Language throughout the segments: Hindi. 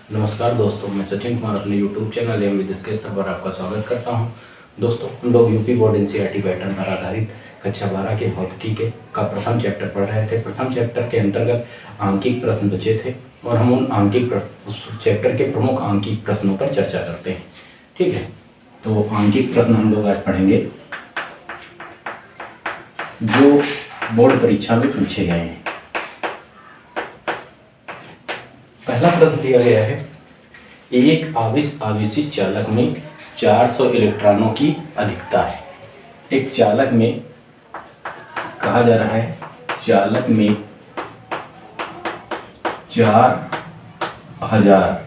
नमस्कार दोस्तों, मैं सचिन कुमार अपने YouTube चैनल एम विद इसके स्तर पर आपका स्वागत करता हूं। दोस्तों, हम लोग यूपी बोर्ड एनसीईआरटी पैटर्न पर आधारित कक्षा 12 के भौतिकी के का प्रथम चैप्टर पढ़ रहे थे। प्रथम चैप्टर के अंतर्गत आंकिक प्रश्न बचे थे और हम उन उस चैप्टर के प्रमुख आंकिक प्रश्नों पर चर्चा करते हैं। ठीक है, तो आंकिक प्रश्न हम लोग आज पढ़ेंगे जो बोर्ड परीक्षा में पूछे गए हैं। पहला प्रश्न दिया गया है, एक आवेशित चालक में 400 इलेक्ट्रॉनों की अधिकता है। एक चालक में कहा जा रहा है, चालक में 4000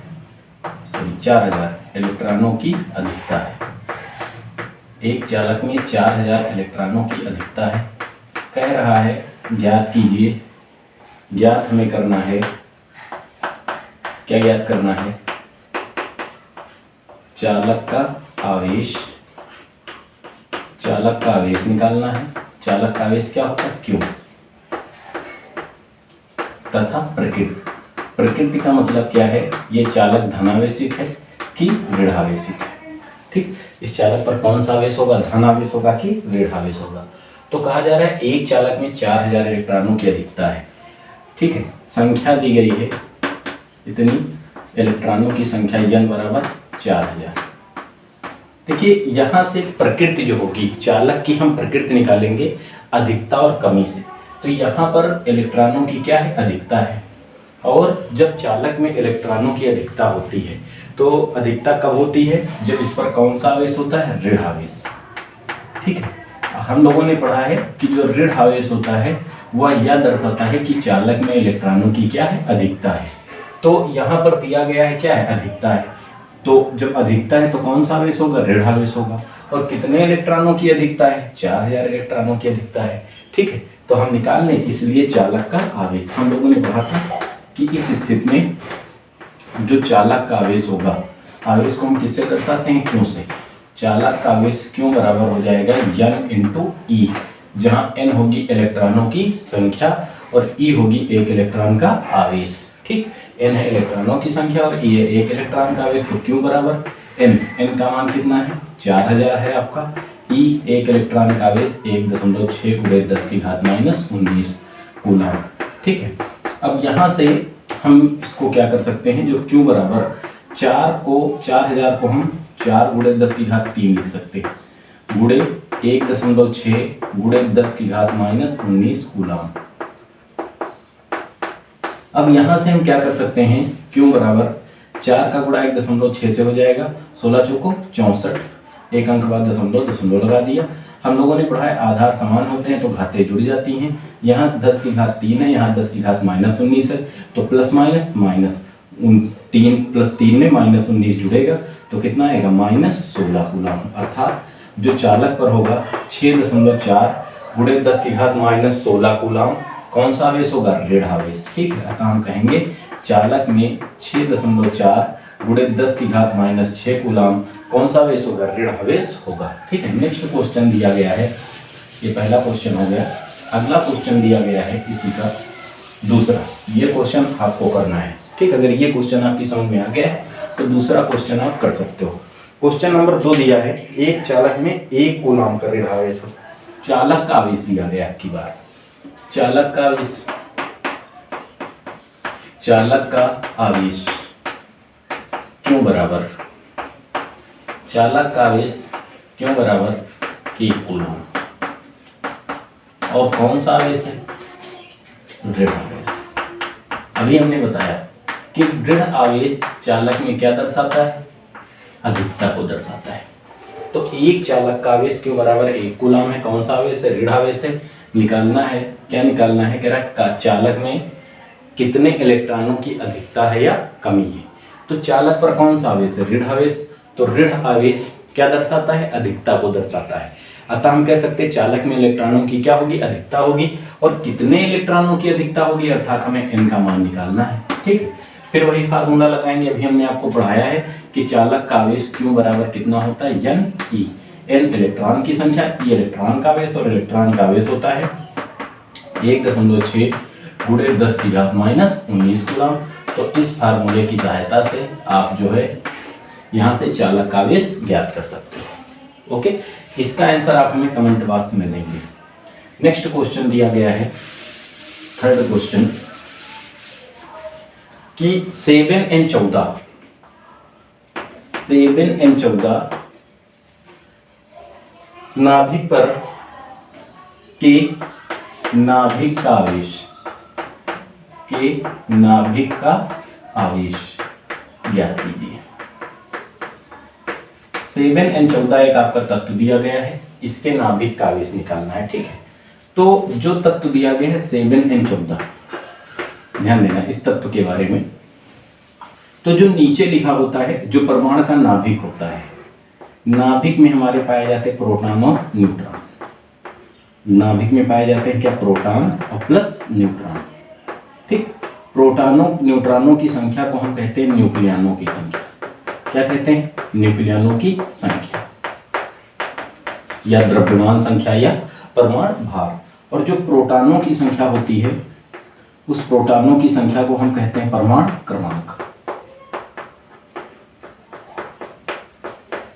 इलेक्ट्रॉनों की अधिकता है। एक चालक में 4000 इलेक्ट्रॉनों की अधिकता है। कह रहा है ज्ञात कीजिए, ज्ञात हमें करना है, क्या ज्ञात करना है? चालक का आवेश निकालना है। चालक का आवेश क्या होता है? क्यों। तथा प्रकृति का मतलब क्या है? ये चालक धनावेशित है कि ऋणावेशित है। ठीक, इस चालक पर कौन सा आवेश होगा? धनावेश होगा कि ऋणावेश होगा। तो कहा जा रहा है एक चालक में 4000 इलेक्ट्रॉनों की अधिकता है। ठीक है, संख्या दी गई है इतनी, इलेक्ट्रॉनों की संख्या n बराबर 4000। देखिए, यहाँ से प्रकृति जो होगी चालक की, हम प्रकृति निकालेंगे अधिकता और कमी से। तो यहाँ पर इलेक्ट्रॉनों की क्या है? अधिकता है। और जब चालक में इलेक्ट्रॉनों की अधिकता होती है तो अधिकता कब होती है? जब इस पर कौन सा आवेश होता है? ऋण आवेश। ठीक है, हम लोगों ने पढ़ा है कि जो ऋण आवेश होता है वह यह दर्शाता है कि चालक में इलेक्ट्रॉनों की क्या है? अधिकता है। तो यहाँ पर दिया गया है क्या है? अधिकता है। तो जब अधिकता है तो कौन सा आवेश होगा? ऋण आवेश होगा। और कितने इलेक्ट्रॉनों की अधिकता है? 4000 इलेक्ट्रॉनों की अधिकता है। ठीक है, तो हम निकाल लें, इसलिए चालक का आवेश। हम लोगों ने पढ़ा था कि इस स्थिति में जो चालक का आवेश होगा, आवेश को हम किससे दर्शाते हैं? क्यों से। चालक का आवेश क्यों बराबर हो जाएगा n इंटू ई, जहाँ n होगी इलेक्ट्रॉनों की संख्या और e होगी एक इलेक्ट्रॉन का आवेश। ठीक, n है इलेक्ट्रॉनों की संख्या और e है एक इलेक्ट्रॉन का आवेश। तो क्यों बराबर n का मान कितना है? 4000 है आपका। e एक इलेक्ट्रॉन का आवेश 1.6 × 10⁻⁻19 कूलम। ठीक है, अब यहाँ से हम इसको क्या कर सकते हैं? जो q बराबर 4000 को हम 4 × 10⁻³ लिख सकते हैं, गुणे 1.6 × 10⁻⁻19 कूलम। अब यहाँ से हम क्या कर सकते हैं? q बराबर 4 का गुणा 1.6 से हो जाएगा 16 चौको 64, एक अंक बाद दशमलव लगा दिया। हम लोगों ने पढ़ा है आधार समान होते हैं तो घातें जुड़ जाती हैं। यहाँ 10⁻³ है, यहाँ 10⁻⁻19 है, तो प्लस माइनस माइनस 3 + 3 में -19 जुड़ेगा तो कितना आएगा? -16 कूलम। अर्थात जो चालक पर होगा 6.4 × 10⁻⁻16 कूलम, कौन सा आवेश होगा? ऋण आवेश। ठीक है, अतः हम कहेंगे चालक में 6.4 × 10⁻⁻6 कूलम कौन सा आवेश होगा? ऋण आवेश होगा। ठीक है, नेक्स्ट क्वेश्चन दिया गया है, ये पहला क्वेश्चन हो गया। अगला क्वेश्चन दिया गया है इसी का दूसरा। ये क्वेश्चन आपको करना है। ठीक, अगर ये क्वेश्चन आपकी समझ में आ गया है तो दूसरा क्वेश्चन आप कर सकते हो। क्वेश्चन नंबर 2 दिया है, एक चालक में 1 कूलम का ऋण आवेश हो। चालक का आवेश दिया गया आपकी बार, चालक का आवेश क्यों बराबर? चालक का आवेश क्यों बराबर? 1 कूलम। और कौन सा आवेश है? ऋण आवेश। अभी हमने बताया कि ऋण आवेश चालक में क्या दर्शाता है? अधिकता को दर्शाता है। तो एक चालक का आवेश क्यों बराबर 1 कूलम है? कौन सा आवेश है? ऋण आवेश है। निकालना है, क्या निकालना है? कह रहा है चालक में कितने इलेक्ट्रॉनों की अधिकता है या कमी है। तो चालक पर कौन सा आवेश है? ऋण आवेश। तो ऋण आवेश क्या दर्शाता है? अधिकता को दर्शाता है। अतः हम कह सकते हैं चालक में इलेक्ट्रॉनों की क्या होगी? अधिकता होगी। और कितने इलेक्ट्रॉनों की अधिकता होगी? अर्थात हमें n का मान निकालना है। ठीक, फिर वही फार्मूला लगाएंगे, अभी हमने आपको पढ़ाया है कि चालक का आवेश q बराबर कितना होता है? n e। n इलेक्ट्रॉन की संख्या, e इलेक्ट्रॉन का आवेश, और इलेक्ट्रॉन का आवेश होता है 1.6 × 10⁻⁻19 कूलम। तो इस फार्मूले की सहायता से आप जो है यहाँ से चालक आवेश ज्ञात कर सकते हो। ओके, इसका आंसर आप हमें कमेंट बॉक्स में देंगे। नेक्स्ट क्वेश्चन दिया गया है, थर्ड क्वेश्चन, कि 7n14 नाभिक पर के नाभिक का आवेश ज्ञात कीजिए। 7n14 एक आपका तत्व दिया गया है, इसके नाभिक का आवेश निकालना है। ठीक है, तो जो तत्व दिया गया है 7n14, ध्यान देना इस तत्व के बारे में। तो जो नीचे लिखा होता है, जो परमाणु का नाभिक होता है, नाभिक में हमारे पाए जाते हैं प्रोटॉन और न्यूट्रॉन। नाभिक में पाए जाते हैं क्या? प्रोटॉन और प्लस न्यूट्रॉन। ठीक, प्रोटॉनों न्यूट्रॉनों की संख्या को हम कहते हैं न्यूक्लियनों की संख्या। क्या कहते हैं? न्यूक्लियनों की संख्या, या द्रव्यमान संख्या, या परमाणु भार। और जो प्रोटॉनों की संख्या होती है, उस प्रोटॉनों की संख्या को हम कहते हैं परमाणु क्रमांक।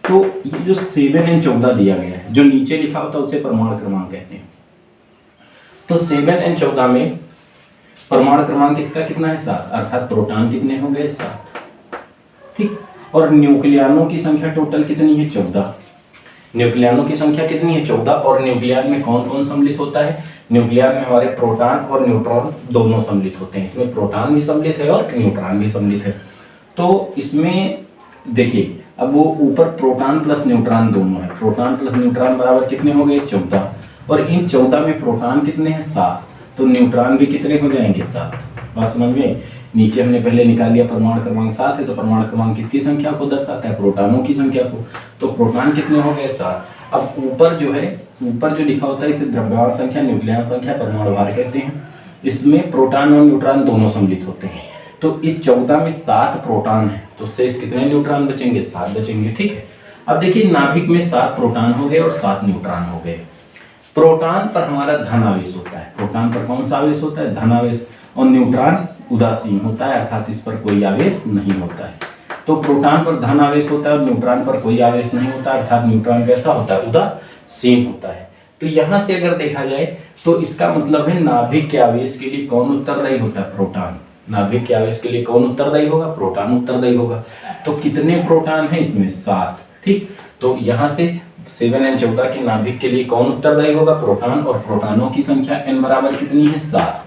तो ये जो 7n14 दिया गया है, जो नीचे लिखा होता है उसे परमाणु क्रमांक कहते हैं। तो 7n14 में परमाणु क्रमांक इसका कितना है? 7, अर्थात प्रोटॉन कितने हो गए? 7। ठीक, और न्यूक्लियनों की संख्या टोटल कितनी है? 14। न्यूक्लियनों की संख्या कितनी है? 14। और न्यूक्लियन में कौन कौन सम्मिलित होता है? न्यूक्लियन में हमारे प्रोटॉन और न्यूट्रॉन दोनों सम्मिलित होते हैं। इसमें प्रोटॉन भी सम्मिलित है और न्यूट्रॉन भी सम्मिलित है। तो इसमें देखिए, अब वो ऊपर प्रोटॉन प्लस न्यूट्रॉन दोनों है। प्रोटॉन प्लस न्यूट्रॉन बराबर कितने हो गए? 14। और इन 14 में प्रोटॉन कितने हैं? 7। तो न्यूट्रॉन भी कितने हो जाएंगे? 7। बात समझ में? नीचे हमने पहले निकाल लिया परमाणु क्रमांक 7 है, तो परमाणु क्रमांक किसकी संख्या को दर्शाता है? प्रोटॉनों की संख्या को। तो प्रोटॉन कितने हो गए? 7। अब ऊपर जो है, ऊपर जो लिखा होता है इसे द्रव्यमान संख्या, न्यूक्लियन संख्या, परमाणु भार कहते हैं। इसमें प्रोटॉन और न्यूट्रॉन दोनों सम्मिलित होते हैं। तो इस 14 में 7 प्रोटॉन है, तो शेष कितने न्यूट्रॉन बचेंगे? 7 बचेंगे। ठीक है, अब देखिए नाभिक में 7 प्रोटॉन हो गए और 7 न्यूट्रॉन हो गए। प्रोटॉन पर हमारा धन आवेश होता है। प्रोटॉन पर कौन सा आवेश होता है? धन आवेश। और न्यूट्रॉन उदासीन होता है, अर्थात इस पर कोई आवेश नहीं होता है। तो प्रोटॉन पर धन आवेश होता है और न्यूट्रॉन पर कोई आवेश नहीं होता, अर्थात न्यूट्रॉन कैसा होता है? उदासीन होता है। तो यहाँ से अगर देखा जाए तो इसका मतलब है नाभिक के आवेश के लिए कौन उत्तरदायी होता है? प्रोटॉन। नाभिक के आवेश के लिए कौन उत्तरदायी होगा? प्रोटॉन उत्तरदायी होगा। तो कितने प्रोटॉन है इसमें? 7। ठीक, तो यहाँ से 7n14 के नाभिक के लिए कौन उत्तरदायी होगा? प्रोटॉन। और प्रोटॉनों की संख्या n बराबर कितनी है? 7।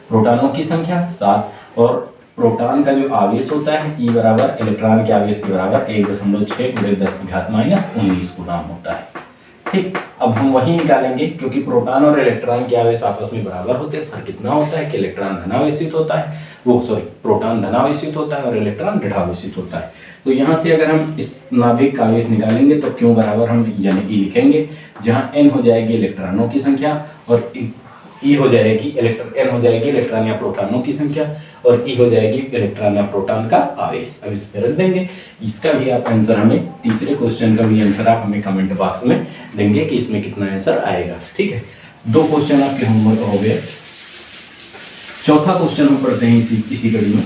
प्रोटॉनों की संख्या 7। और प्रोटॉन का जो आवेश होता है E बराबर इलेक्ट्रॉन के आवेश के बराबर 1.6 × 10⁻⁻19 कूलम होता है। ठीक, अब हम वही निकालेंगे, क्योंकि प्रोटॉन और इलेक्ट्रॉन के आवेश आपस में बराबर होते हैं। फर्क कितना होता है कि इलेक्ट्रॉन धनावेशित होता है, प्रोटॉन धनावेशित होता है और इलेक्ट्रॉन ऋणावेशित होता है। तो यहाँ से अगर हम इस नाभिक का आवेश निकालेंगे तो क्यों बराबर हम यानी E लिखेंगे, जहाँ n हो जाएगी इलेक्ट्रॉनों की संख्या और E हो जाएगी n हो जाएगी इलेक्ट्रॉन या प्रोटॉनों की संख्या और E हो जाएगी इलेक्ट्रॉन या प्रोटॉन का आवेश। अब इस पर रख देंगे। इसका भी आप आंसर हमें, तीसरे क्वेश्चन का भी आंसर आप हमें कमेंट बॉक्स में देंगे कि इसमें कितना आंसर आएगा। ठीक है, 2 क्वेश्चन आपके होमवर्क हो गए। चौथा क्वेश्चन हम पढ़ते हैं इसी कड़ी में।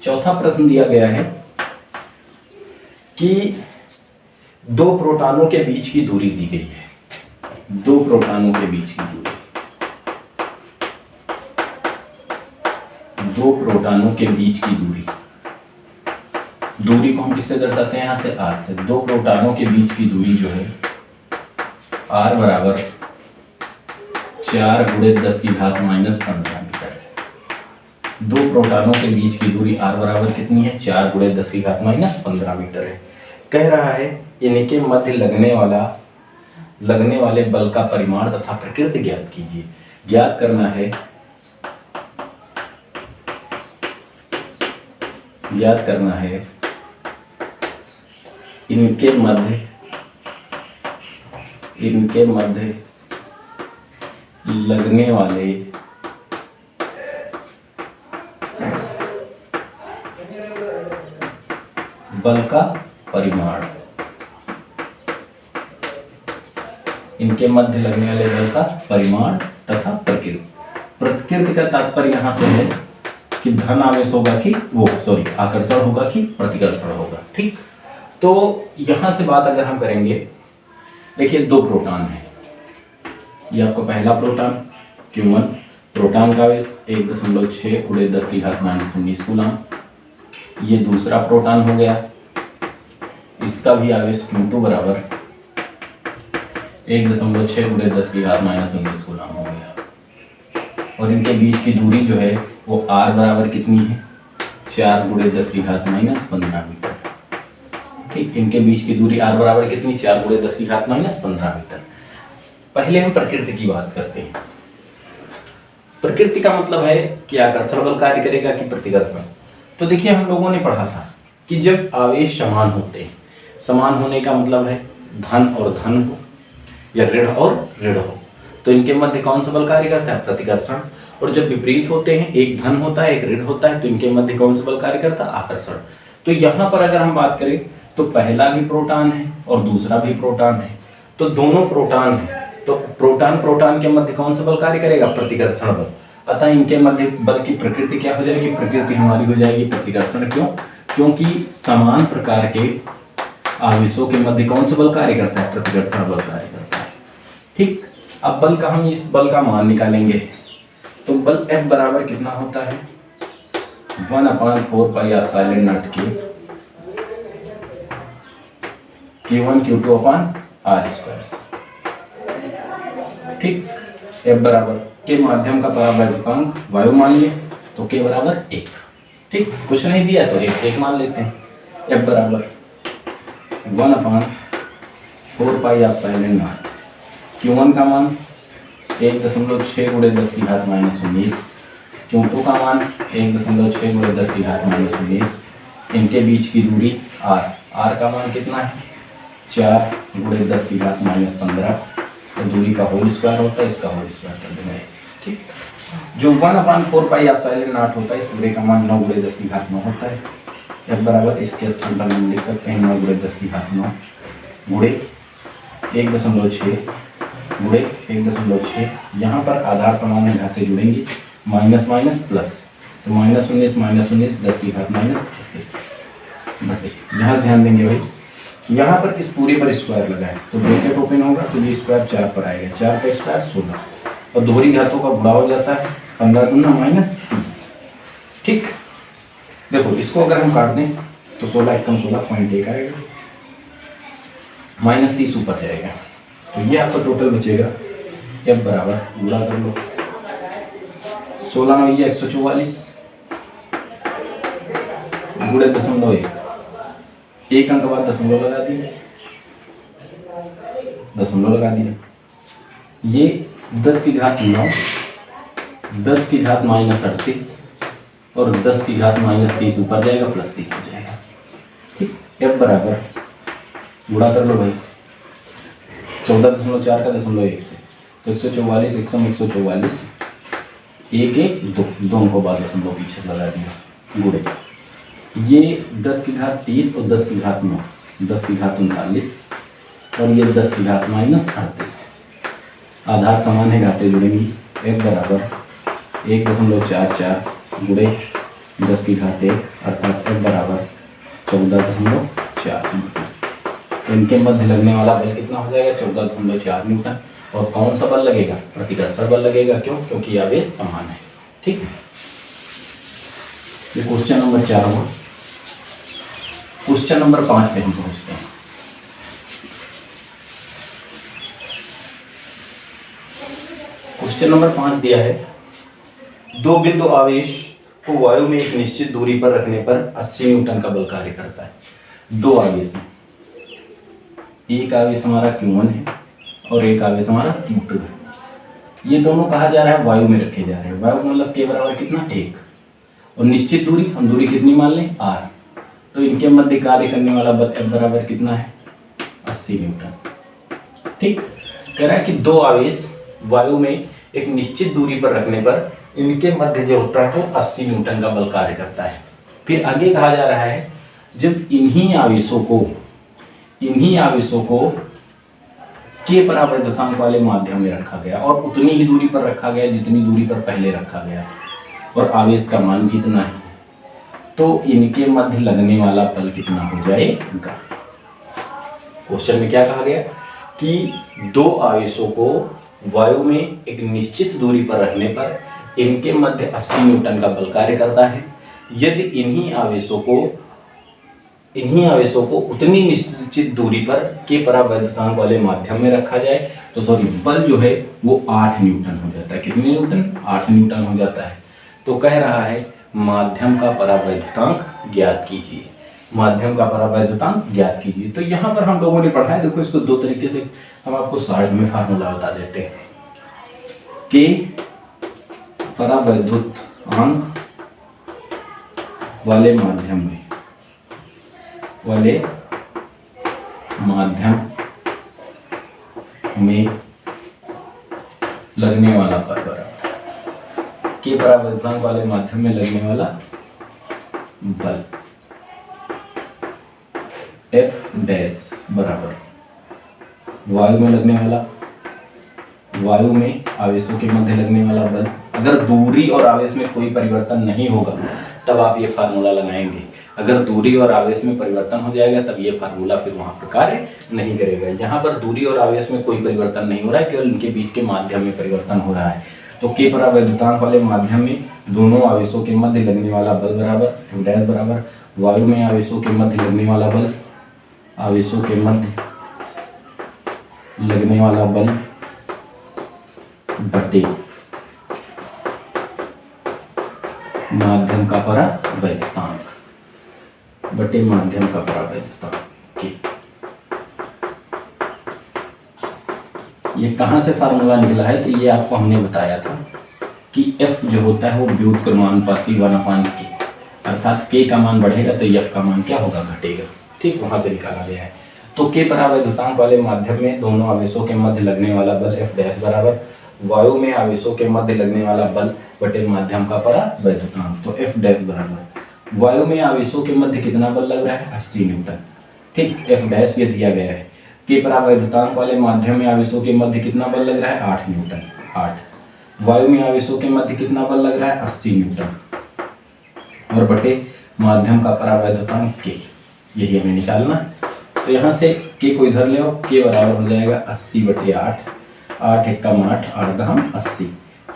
चौथा प्रश्न दिया गया है कि 2 प्रोटॉनों के बीच की दूरी दी गई है। 2 प्रोटॉनों के बीच की दूरी, 2 प्रोटॉनों के बीच की दूरी, दूरी को हम किससे दर्शाते हैं? यहाँ से r से। 2 प्रोटॉनों के बीच की दूरी जो है r बराबर 4 × 10⁻⁻15 मीटर है। 2 प्रोटॉनों के बीच की दूरी r बराबर कितनी है? 4 × 10⁻⁻15 मीटर है। कह रहा है इनके मध्य लगने वाले बल का परिमाण तथा प्रकृति ज्ञात कीजिए। ज्ञात करना है इनके मध्य लगने वाले बल का परिमाण, इनके मध्य लगने वाले बल का परिमाण तथा प्रकृति। प्रकृति का तात्पर्य यहाँ से है कि धन आवेश होगा कि आकर्षण होगा कि प्रतिकर्षण होगा। ठीक, तो यहां से बात अगर हम करेंगे, देखिए दो प्रोटॉन है, ये आपका पहला प्रोटॉन Q1, प्रोटॉन का आवेश 1.6 × 10⁻⁻19 कूलम। ये दूसरा प्रोटॉन हो गया, इसका भी आवेश Q2 बराबर 1.6 × 10⁻⁻19 कूलम हो गया। और इनके बीच की दूरी जो है वो r बराबर कितनी है, 4 × 10⁻15 मीटर। ठीक, इनके बीच की दूरी r बराबर कितनी, 4 × 10⁻15 मीटर। पहले हम प्रकृति की बात करते हैं। प्रकृति का मतलब है कि आकर्षण बल कार्य करेगा कि प्रतिकर्षण। तो देखिए हम लोगों ने पढ़ा था कि जब आवेश समान होते हैं, समान होने का मतलब है धन और धन हो या ऋण और ऋण हो, तो इनके मध्य कौन सा बल कार्य करता है, प्रतिकर्षण। और जब विपरीत होते हैं, एक धन होता है एक ऋण होता है, तो इनके मध्य कौन सा बल कार्य करता है, आकर्षण। तो यहाँ पर अगर हम बात करें तो पहला भी प्रोटॉन है और दूसरा भी प्रोटॉन है, तो दोनों प्रोटॉन है, तो प्रोटॉन के मध्य कौन सा बल कार्य करेगा, प्रतिकर्षण बल। अतः इनके मध्य बल की प्रकृति क्या हो जाएगी, प्रकृति हमारी हो जाएगी प्रतिकर्षण। क्यों, क्योंकि समान प्रकार के आवेशों के मध्य कौन सा बल कार्य करता है, प्रतिकर्षण बल कार्य करता है। ठीक, अब बल का हम इस बल का मान निकालेंगे, तो बल F बराबर कितना होता है, 1/4πε0 Q1 Q2/r²। ठीक, F बराबर के माध्यम का परावैद्युतांक वायु मान लिया, तो K बराबर 1। ठीक, कुछ नहीं दिया तो 1 मान लेते हैं। F बराबर 1/4πε0, Q1 का मान 1.6 × 10⁻⁻19, Q2 का मान 1.6 × 10⁻⁻19, इनके बीच की दूरी r का मान कितना है, 4 × 10⁻15, तो दूरी का होल स्क्वायर होता है, इसका होल स्क्वायर कर देंगे। ठीक, जो 1/4πε0 होता है, इस पूरे का मान 9 × 10⁻9 होता है। F बराबर इसके स्थान पर हम लिख सकते हैं 9 × 10⁻9 गुणे 1.6 गुणे 1.6, यहाँ पर आधार समान है, घातें जुड़ेंगी, माइनस माइनस प्लस, तो -19 -19 10⁻31 बटे। यहाँ ध्यान देंगे भाई, यहाँ पर इस पूरे पर स्क्वायर लगा है, तो ब्रैकेट ओपन होगा तो ये स्क्वायर 4 पर आएगा, 4 का स्क्वायर 16, और दोहरी घातों का गुणा हो जाता है, 15 दूना -30। ठीक, देखो इसको अगर हम काट दें तो 16 एकम 16.1 आएगा, -30 ऊपर जाएगा, तो ये आपका टोटल बचेगा। F बराबर गुणा कर लो, 16 9 ये 144 गुणे 0.1, एक अंक बाद दशमलव लगा दिया, ये 10⁻9, 10⁻38 और 10⁻30 ऊपर जाएगा, +30 हो जाएगा। ठीक, F बराबर गुणा कर लो भाई, 14.4 का 0.1 से, तो 144 144 1 1 2 2 को बाद दशमलव पीछे लगा दिया, गुणे ये 10⁻30 और 10⁻9, 10⁻39 और ये 10⁻38, आधार समान है, घातें जुड़ेंगी। F बराबर 1.44 गुणे 10⁻1 अर्थात F बराबर 14.4 न्यूटन। इनके मध्य लगने वाला बल कितना हो जाएगा, 14.4 न्यूटन। और कौन सा बल लगेगा, प्रतिकर्षण बल लगेगा। क्यों, क्योंकि आवेश समान है। ठीक, ये क्वेश्चन नंबर 4 हुआ। क्वेश्चन नंबर 5 पे हम पहुंचते हैं। क्वेश्चन नंबर 5 दिया है, दो बिंदु आवेश को वायु में एक निश्चित दूरी पर रखने पर 80 न्यूटन का बल कार्य करता है। दो आवेश हैं, एक आवेश हमारा Q1 है और एक आवेश हमारा Q2 है। ये दोनों कहा जा रहा है वायु में रखे जा रहे हैं। वायु मतलब K बराबर कितना, 1, और निश्चित दूरी, हम दूरी कितनी मान लें, r, तो इनके मध्य कार्य करने वाला बल F बराबर कितना है, 80 न्यूटन। ठीक, कह रहा है कि दो आवेश वायु में एक निश्चित दूरी पर रखने पर इनके मध्य जो होता है वो 80 न्यूटन का बल कार्य करता है। फिर आगे कहा जा रहा है, जब इन्हीं आवेशों को के परावैद्युतांक वाले माध्यम में रखा गया और उतनी ही दूरी पर रखा गया जितनी दूरी पर पहले रखा गया, और आवेश का मान भी इतना ही, तो इनके मध्य लगने वाला बल कितना हो जाएगा। क्वेश्चन में क्या कहा गया कि दो आवेशों को वायु में एक निश्चित दूरी पर रखने पर इनके मध्य 80 न्यूटन का बल कार्य करता है। यदि इन्हीं आवेशों को उतनी निश्चित दूरी पर के परावैद्युतांक वाले माध्यम में रखा जाए तो बल जो है वो 8 न्यूटन हो जाता है। कितने न्यूटन? 8 न्यूटन हो जाता है। तो कह रहा है माध्यम का परावैद्युतांक ज्ञात कीजिए, माध्यम का परावैद्युतांक ज्ञात कीजिए। तो यहाँ पर हम लोगों ने पढ़ा है, देखो इसको दो तरीके से हम आपको शॉर्ट में फार्मूला बता देते हैं। के परावैद्युतांक वाले माध्यम में लगने वाला बल बराबर के परावैद्युतांक वाले माध्यम में लगने वाला बल एफ डैश बराबर वायु में आवेशों के मध्य लगने वाला बल। अगर दूरी और आवेश में कोई परिवर्तन नहीं होगा तब आप ये फार्मूला लगाएंगे, अगर दूरी और आवेश में परिवर्तन हो जाएगा तब ये फार्मूला फिर वहां पर कार्य नहीं करेगा। यहाँ पर दूरी और आवेश में कोई परिवर्तन नहीं हो रहा है, केवल इनके बीच के माध्यम में परिवर्तन हो रहा है। तो के परावैद्युतांक वाले माध्यम में दोनों आवेशों के मध्य लगने वाला बल बराबर एफ डैश बराबर वायु में आवेशों के मध्य लगने वाला बल बटे माध्यम का परावैद्युतांक ये कहाँ से फार्मूला निकला है? तो ये आपको हमने बताया था कि F जो होता है वो व्युत्क्रमानुपाती 1/k, अर्थात K का मान बढ़ेगा तो F का मान क्या होगा? घटेगा। ठीक, वहां से निकाला गया है। तो के परावैद्युतांक वाले माध्यम में दोनों आवेशों के मध्य लगने वाला बल F डैश बराबर वायु में आवेशों के मध्य लगने वाला बल बटे माध्यम का परावैद्युतांक। तो F डैश बराबर वायु में आवेशों के मध्य कितना बल लग रहा है? 80 न्यूटन। ठीक, F डैश ये दिया गया है। के परावैद्युतांक वाले माध्यम में आवेशों के मध्य कितना बल लग रहा है? 8 न्यूटन। 8 वायु में आवेशों के मध्य कितना बल लग रहा है? 80 न्यूटन और बटे माध्यम का परावैद्युतांक के, यही हमें निकालना है। तो यहाँ से के को इधर ले आओ, के बराबर हो जाएगा 80/8, 8 एकम 8, 8 दहम 80।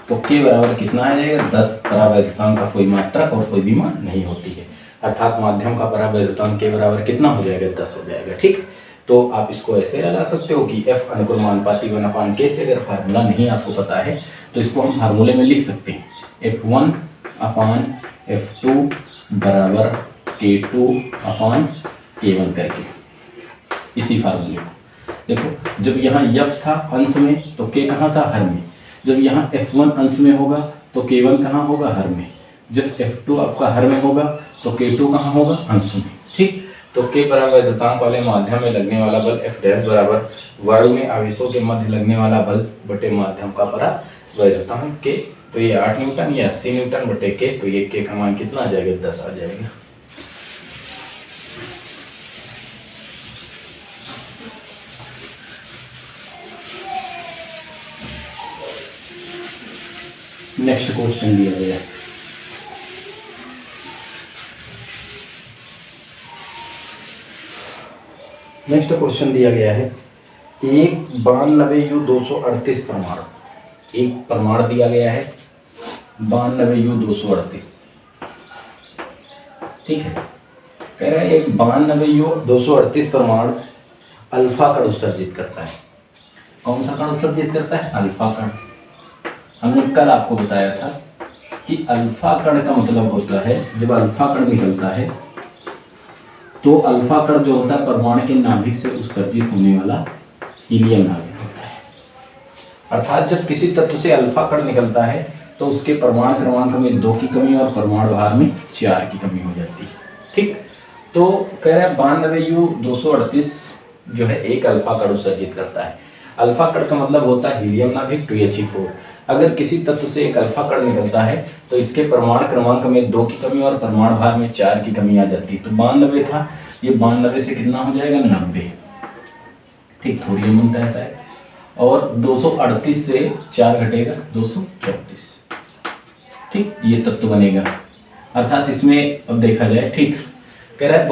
तो के बराबर कितना आ जाएगा? 10। परावैद्युतांक का कोई मात्रक और कोई भी मान नहीं होती है, अर्थात माध्यम का परावैद्युतांक के बराबर कितना हो जाएगा? 10 हो जाएगा। ठीक, तो आप इसको ऐसे लगा सकते हो कि F अनुक्रमानुपाती 1/k से अगर फार्मूला नहीं आपको पता है तो इसको हम फार्मूले में लिख सकते हैं F1/F2 बराबर K2/K1 करके, इसी फार्मूले को। देखो जब यहाँ F था अंश में तो K कहाँ था? हर में। जब यहाँ F1 अंश में होगा तो K1 कहाँ होगा? हर में। जब F2 आपका हर में होगा तो K2 कहाँ होगा? अंश में। ठीक, तो के परावैद्युतांक वाले माध्यम में लगने वाला बल F डैश बराबर वायु में आवेशों के मध्य लगने वाला बल बटे माध्यम का परावैद्युतांक के। तो ये 8 न्यूटन, ये 80 न्यूटन बटे के, तो ये के का मान कितना आ जाएगा? 10 आ जाएगा। नेक्स्ट क्वेश्चन दिया गया है, नेक्स्ट क्वेश्चन दिया गया है एक 92U238 परमाणु, एक परमाणु दिया गया है 92U238। ठीक है, कह रहा है एक 92U238 परमाणु अल्फा कण उत्सर्जित करता है। कौन सा कण उत्सर्जित करता है? अल्फा कण। हमने कल आपको बताया था कि अल्फा कण का मतलब होता है, जब अल्फा कण निकलता है तो अल्फा कण जो होता है परमाणु के नाभिक से उत्सर्जित होने वाला हीलियम नाभिक होता है। अर्थात जब किसी तत्व से अल्फा कण निकलता है तो उसके परमाणु क्रमांक में 2 की कमी और परमाणु भार में 4 की कमी हो जाती है। ठीक, तो कह रहा है 92U238 जो है एक अल्फा कण उत्सर्जित करता है। अल्फा कण का मतलब होता है हीलियम नाभिक 2He4। अगर किसी तत्व से एक अल्फा कण निकलता है तो इसके परमाणु क्रमांक में 2 की कमी और परमाणु भार में 4 की कमी आ जाती है। तो 92 था, ये 92 से कितना हो जाएगा? 90। ठीक, थोरियम बनता है शायद। और 238 से 4 घटेगा 234। ठीक, ये तत्व बनेगा। अर्थात इसमें अब देखा जाए, ठीक, कह रहा है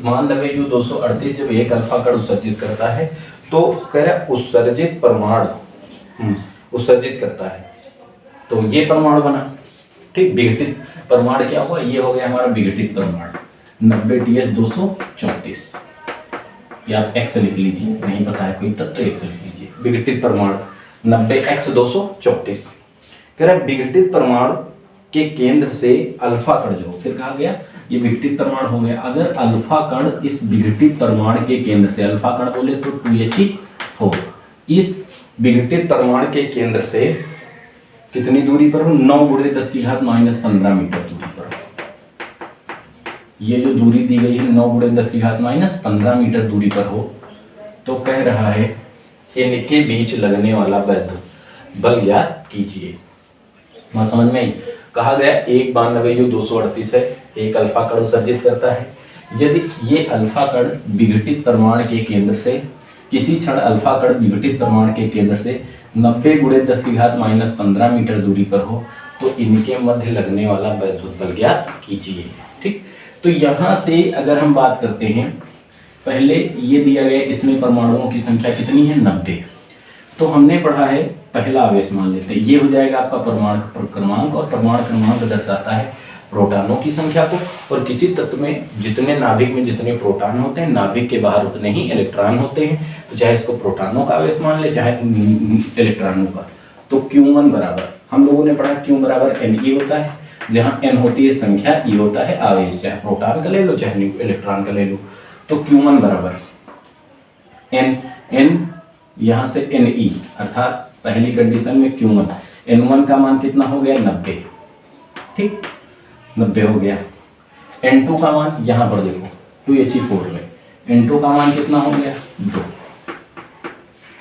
मान W238 जब एक अल्फा कण उत्सर्जित करता है तो कह रहा है उत्सर्जित परमाणु उत्सर्जित करता है, तो ये परमाणु बना। ठीक, विघटित परमाणु क्या हुआ, ये हो गया हमारा विघटित परमाणु 90TS234, या आप एक्स लिख लीजिए, नहीं पता है कोई तत्व एक्स लिख लीजिए। विघटित परमाणु 90X234, कह रहा है विघटित परमाणु के केंद्र से अल्फा कण जो, फिर कहा गया ये विघटित परमाणु हो गया। अगर अल्फा कण इस विघटित परमाणु के केंद्र से, अल्फा कण बोले तो 2He4, इस विघटित परमाणु के केंद्र से कितनी दूरी पर हो, 9 × 10⁻⁻15 मीटर दूरी पर। ये जो दूरी दी गई है 9 × 10⁻⁻15 मीटर दूरी पर हो, तो कह रहा है इनके बीच लगने वाला वैद्युत बल ज्ञात कीजिए। वहां समझ में आई? कहा गया एक बाण नवेयु 238 है, एक अल्फा कण उत्सर्जित करता है। यदि ये अल्फा कण विघटित परमाणु के केंद्र से, किसी क्षण अल्फा कण विघटित परमाणु के केंद्र से 90 × 10⁻⁻15 मीटर दूरी पर हो, तो इनके मध्य लगने वाला वैद्युत बल ज्ञात कीजिए। ठीक, तो यहाँ से अगर हम बात करते हैं, पहले ये दिया गया इसमें परमाणुओं की संख्या कितनी है, 90। तो हमने पढ़ा है पहला आवेश मान लेते हैं, ये हो जाएगा आपका परमाणु क्रमांक, और परमाणु क्रमांक दर्शाता है प्रोटॉनों की संख्या को। और किसी तत्व में जितने नाभिक में जितने प्रोटॉन होते हैं, नाभिक के बाहर उतने ही इलेक्ट्रॉन होते हैं। तो चाहे इसको प्रोटॉनों का आवेश मान ले, चाहे इलेक्ट्रॉनों का। तो Q1 बराबर, हम लोगों ने पढ़ा Q बराबर Ne होता है, जहाँ N होती है संख्या, E होता है आवेश, चाहे प्रोटॉन का ले लो चाहे इलेक्ट्रॉन का ले लो। तो Q1 बराबर N यहाँ से Ne, अर्थात पहली कंडीशन में Q1, N1 का मान कितना हो गया, 90। ठीक, 90 हो गया। N2 का मान यहाँ पर देखो 2He4 में N2 का मान कितना हो गया, 2।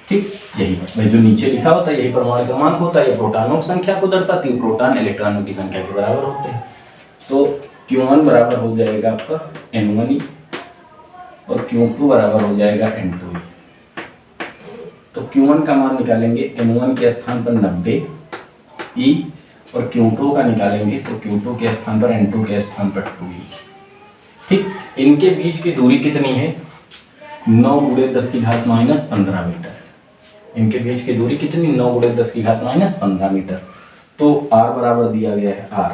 ठीक, यही मैं जो नीचे लिखा होता है यही परमाणु क्रमांक होता है, ये प्रोटॉनों की संख्या को दर्शाती है, प्रोटॉन इलेक्ट्रॉनों की संख्या के बराबर होते हैं। तो Q1 बराबर हो जाएगा आपका N1E और Q2 बराबर हो जाएगा N2E। तो Q1 का मान निकालेंगे, N1 के स्थान पर 90E, और Q2 का निकालेंगे तो Q2 के स्थान पर N2 के स्थान पर 2E। ठीक, इनके बीच की दूरी कितनी है, 9 × 10⁻⁻15 मीटर। इनके बीच की दूरी कितनी, 9 × 10⁻⁻15 मीटर। तो R बराबर दिया गया है, R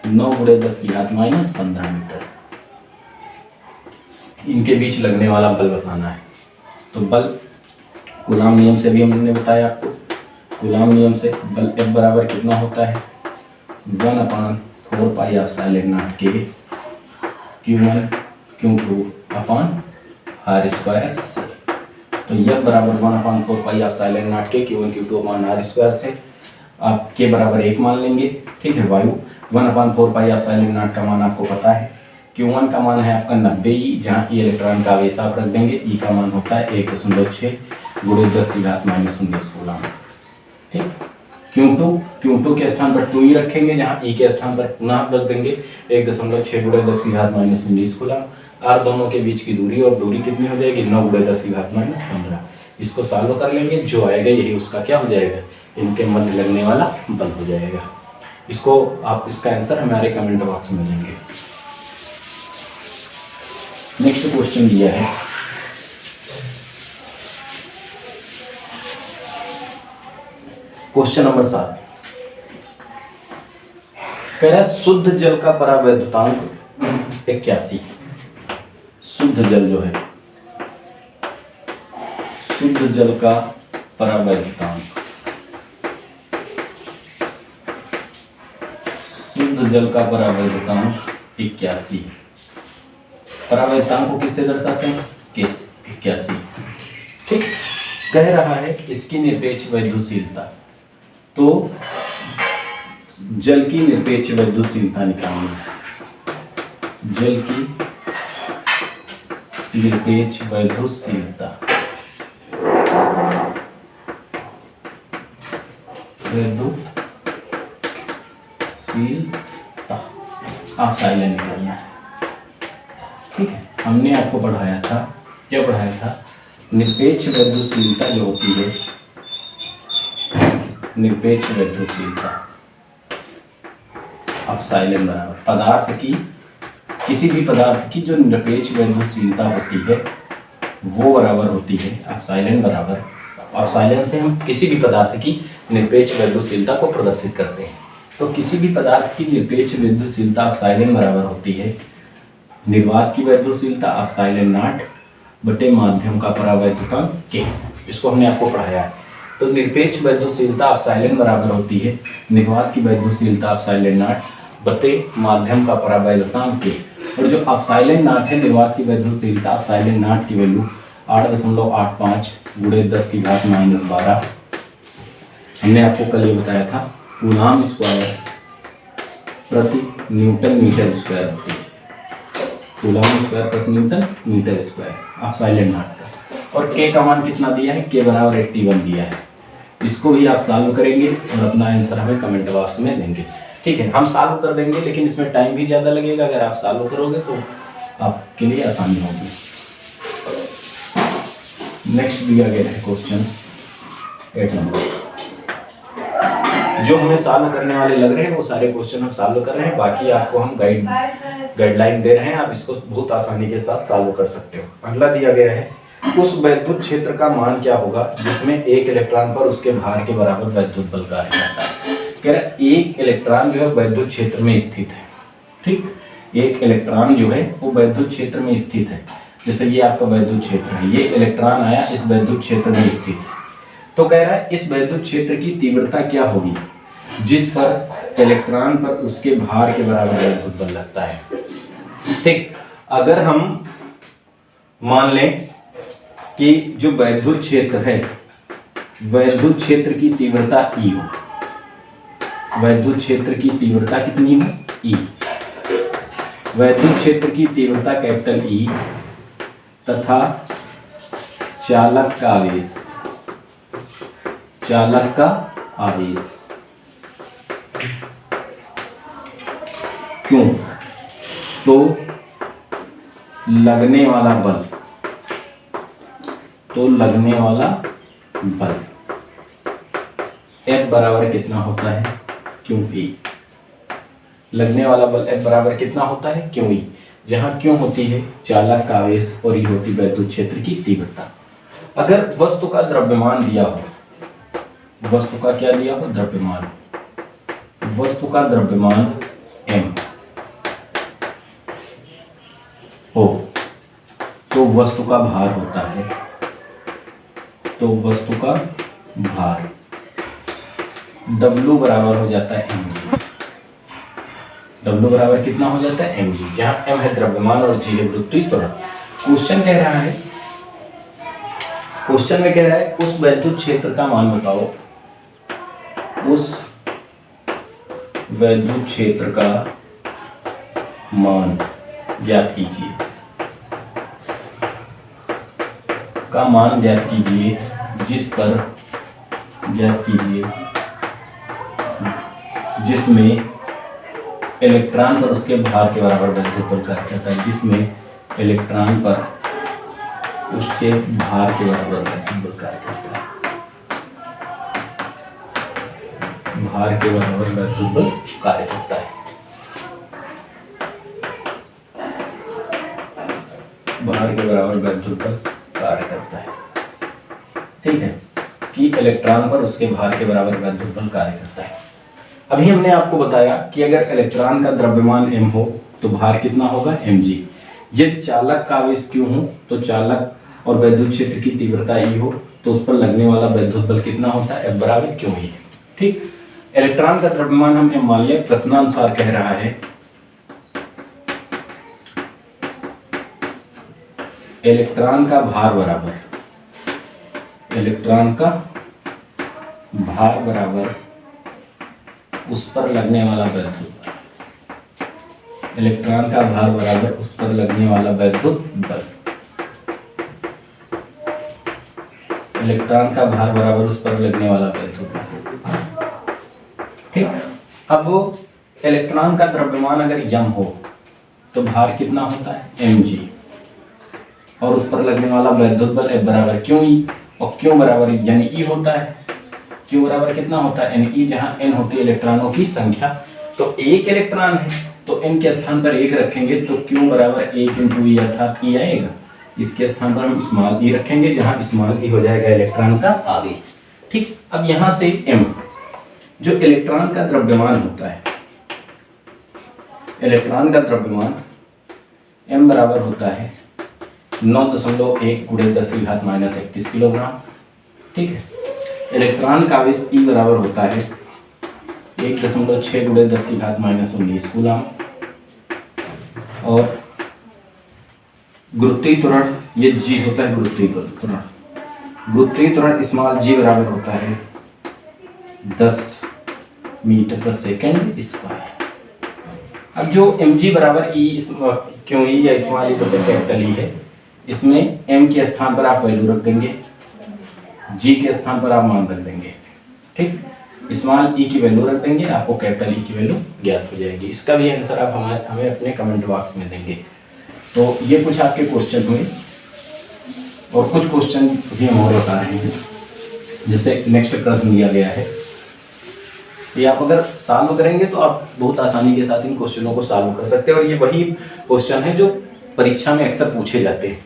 9 × 10⁻⁻15 मीटर। इनके बीच लगने वाला बल बताना है। तो बल कूलाम नियम से भी हमने बताया आपको, कूलाम नियम से बल F बराबर कितना होता है, 1/4πε0 Q1 Q2 अपॉन R² से। तो F बराबर 1/4πε0 Q1 Q2 अपॉन R² से आप के बराबर 1 मान लेंगे। ठीक है, वायु 1/4πε0 का मान आपको पता है। Q1 का मान है आपका 90E, जहाँ की इलेक्ट्रॉन का आवेश आप रख देंगे। E का मान होता है 1.6 × 10⁻⁻19 कूलाम। ठीक, Q2 के स्थान पर 2E रखेंगे, जहाँ E के स्थान पर पुनः आप रख देंगे 1.6 × 10⁻⁻19 कूलाम। R दोनों के बीच की दूरी, और दूरी कितनी हो जाएगी, 9 × 10⁻15। इसको सॉल्व कर लेंगे, जो आएगा यही उसका क्या हो जाएगा, इनके मध्य लगने वाला बल हो जाएगा। इसको आप, इसका आंसर हमारे कमेंट बॉक्स में देंगे। नेक्स्ट क्वेश्चन दिया है, क्वेश्चन नंबर 7, कह रहा है शुद्ध जल का परावैद्युतांक 81। शुद्ध जल जो है, शुद्ध जल का परावैद्युतांक, शुद्ध जल का परावैद्युतांक 81। परावैद्युतांक को किससे दर्शाते हैं, कैसे, 81। ठीक, कह रहा है इसकी निरपेक्ष वैद्युतशीलता। तो जल की निरपेक्ष वैद्युतशीलता निकालनी है, जल की निरपेक्ष वैद्युतशीलता, आप साइलेंट निकालना है। ठीक है, हमने आपको पढ़ाया था, क्या पढ़ाया था, निरपेक्ष वैद्युतशीलता जो होती है, निरपेक्ष वैद्युतशीलता एप्सिलॉन बराबर पदार्थ की, किसी भी पदार्थ की जो निरपेक्ष वैद्युतशीलता होती है वो बराबर होती है एप्सिलॉन बराबर, एप्सिलॉन से हम किसी भी पदार्थ की निरपेक्ष वैद्युतशीलता को प्रदर्शित करते हैं। तो किसी भी पदार्थ की निरपेक्ष वैद्युतशीलता एप्सिलॉन बराबर होती है निर्वात की वैद्युतशीलता एप्सिलॉन नॉट बटे माध्यम का परावैद्युतांक के। इसको हमने आपको पढ़ाया है। तो निरपेक्ष वैद्युतशीलता एप्सिलॉन बराबर होती है निर्वात की वैद्युतशीलता एप्सिलॉन नॉट बटे माध्यम का परावैद्युतांक के। और जो एप्सिलॉन नॉट है निर्वात की वैद्युतशीलता एप्सिलॉन नॉट की वैल्यू 8.85 गुणे 10 की घात -12 हमने आपको कल ये बताया था कूलॉम स्क्वायर प्रति न्यूटन मीटर स्क्वायर होती है। कूलॉम स्क्वायर प्रति newton metre square epsilon naught का। और के का मान कितना दिया है, के बराबर 81 दिया है। इसको भी आप सॉल्व करेंगे और अपना आंसर हमें कमेंट बॉक्स में देंगे। ठीक है, हम सॉल्व कर देंगे लेकिन इसमें टाइम भी ज़्यादा लगेगा। अगर आप सॉल्व करोगे तो आपके लिए आसानी होगी। नेक्स्ट दिया गया है क्वेश्चन 8 नंबर। जो हमें सॉल्व करने वाले लग रहे हैं वो सारे क्वेश्चन हम सॉल्व कर रहे हैं, बाकी आपको हम गाइडलाइन दे रहे हैं, आप इसको बहुत आसानी के साथ सॉल्व कर सकते हो। अगला दिया गया है उस वैद्युत क्षेत्र का मान क्या होगा जिसमें एक इलेक्ट्रॉन पर उसके भार के बराबर वैद्युत बल कार्य करता है। कह रहा है एक इलेक्ट्रॉन जो है वैद्युत क्षेत्र में स्थित है। ठीक, एक इलेक्ट्रॉन जो है वो वैद्युत क्षेत्र में स्थित है। जैसे ये आपका वैद्युत क्षेत्र है, ये इलेक्ट्रॉन आया इस वैद्युत क्षेत्र में स्थित है। तो कह रहा है इस वैद्युत क्षेत्र की तीव्रता क्या होगी जिस पर इलेक्ट्रॉन पर उसके भार के बराबर वैद्युत बल लगता है। ठीक, अगर हम मान लें कि जो वैद्युत क्षेत्र है, वैद्युत क्षेत्र की तीव्रता E हो, वैद्युत क्षेत्र की तीव्रता कितनी हो, E, वैद्युत क्षेत्र की तीव्रता कैपिटल E तथा चालक का आवेश, चालक का आवेश क्यों, तो लगने वाला बल, तो लगने वाला बल F बराबर कितना होता है, क्यों E। लगने वाला बल F बराबर कितना होता है, क्यों E, जहां क्यों होती है चालक का आवेश और E होती वैद्युत क्षेत्र की तीव्रता। अगर वस्तु का द्रव्यमान दिया हो, वस्तु का क्या दिया हो, द्रव्यमान, वस्तु का द्रव्यमान M हो तो वस्तु का भार होता है, तो वस्तु का भार W बराबर हो जाता है mg। W बराबर कितना हो जाता है, mg, जहां m है द्रव्यमान और g है वृत्तीय त्वरण। क्वेश्चन कह रहा है, क्वेश्चन में कह रहा है उस वैद्युत क्षेत्र का मान बताओ, उस वैद्युत क्षेत्र का मान ज्ञात कीजिए, का मान ज्ञात कीजिए जिस पर, ज्ञात कीजिए जिसमें इलेक्ट्रॉन पर उसके भार के बराबर वैद्युत बल कार्य करता है, जिसमें इलेक्ट्रॉन पर उसके भार के बराबर वैद्युत बल कार्य करता है, भार के बराबर वैद्युत बल कार्य करता है, भार के बराबर वैद्युत बल कार्य करता है। ठीक है, कि इलेक्ट्रॉन पर उसके भार के बराबर वैद्युत बल कार्य करता है। अभी हमने आपको बताया कि अगर इलेक्ट्रॉन का द्रव्यमान m हो तो भार कितना होगा, mg। यदि चालक का आवेश q हो तो चालक और वैद्युत क्षेत्र की तीव्रता E हो तो उस पर लगने वाला वैद्युत बल कितना होता है, F बराबर क्यों ही है। ठीक, इलेक्ट्रॉन का द्रव्यमान हम m मान लिया, प्रश्नानुसार कह रहा है इलेक्ट्रॉन का भार बराबर, इलेक्ट्रॉन का भार बराबर उस पर लगने वाला वैद्युत, इलेक्ट्रॉन का भार बराबर उस पर लगने वाला वैद्युत बल, इलेक्ट्रॉन का भार बराबर उस पर लगने वाला वैद्युत बल। ठीक, अब इलेक्ट्रॉन का द्रव्यमान अगर m हो तो भार कितना होता है, mg, और उस पर लगने वाला वैद्युत बल F बराबर क्यों E, और क्यों बराबर यानी E होता है, क्यों बराबर कितना होता है, यानी E, जहां n होती है इलेक्ट्रॉनों की संख्या तो एक इलेक्ट्रॉन है तो m के स्थान पर 1 रखेंगे तो q बराबर 1 इंटू ई अर्थात ई आएगा। इसके स्थान पर हम स्मॉल ई रखेंगे जहां स्मॉल ई हो जाएगा इलेक्ट्रॉन का आवेश। ठीक, अब यहां से m जो इलेक्ट्रॉन का द्रव्यमान होता है, इलेक्ट्रॉन का द्रव्यमान m बराबर होता है 9.1 गुणे 10⁻³ किलोग्राम। ठीक है, इलेक्ट्रॉन का आवेश E बराबर होता है 1.6 गुणे 10⁻19 कूलम। और गुरुत्वीय त्वरण ये G होता है, गुरुत्वीय त्वरण स्मॉल g बराबर होता है 10 मीटर/सेकंड²। अब जो mg बराबर E क्यों E या स्मॉल e तो कैपिटल E है, इसमें m के स्थान पर आप वैल्यू रख देंगे, g के स्थान पर आप मान रख देंगे। ठीक, स्मॉल e की वैल्यू रख देंगे, आपको कैपिटल E की वैल्यू ज्ञात हो जाएगी। इसका भी आंसर आप हमें अपने कमेंट बॉक्स में देंगे। तो ये कुछ आपके क्वेश्चन हुए और कुछ क्वेश्चन भी हम और बता रहे हैं। जैसे नेक्स्ट प्रश्न दिया गया है, ये आप अगर सॉल्व करेंगे तो आप बहुत आसानी के साथ इन क्वेश्चनों को सॉल्व कर सकते हैं और ये वही क्वेश्चन है जो परीक्षा में अक्सर पूछे जाते हैं।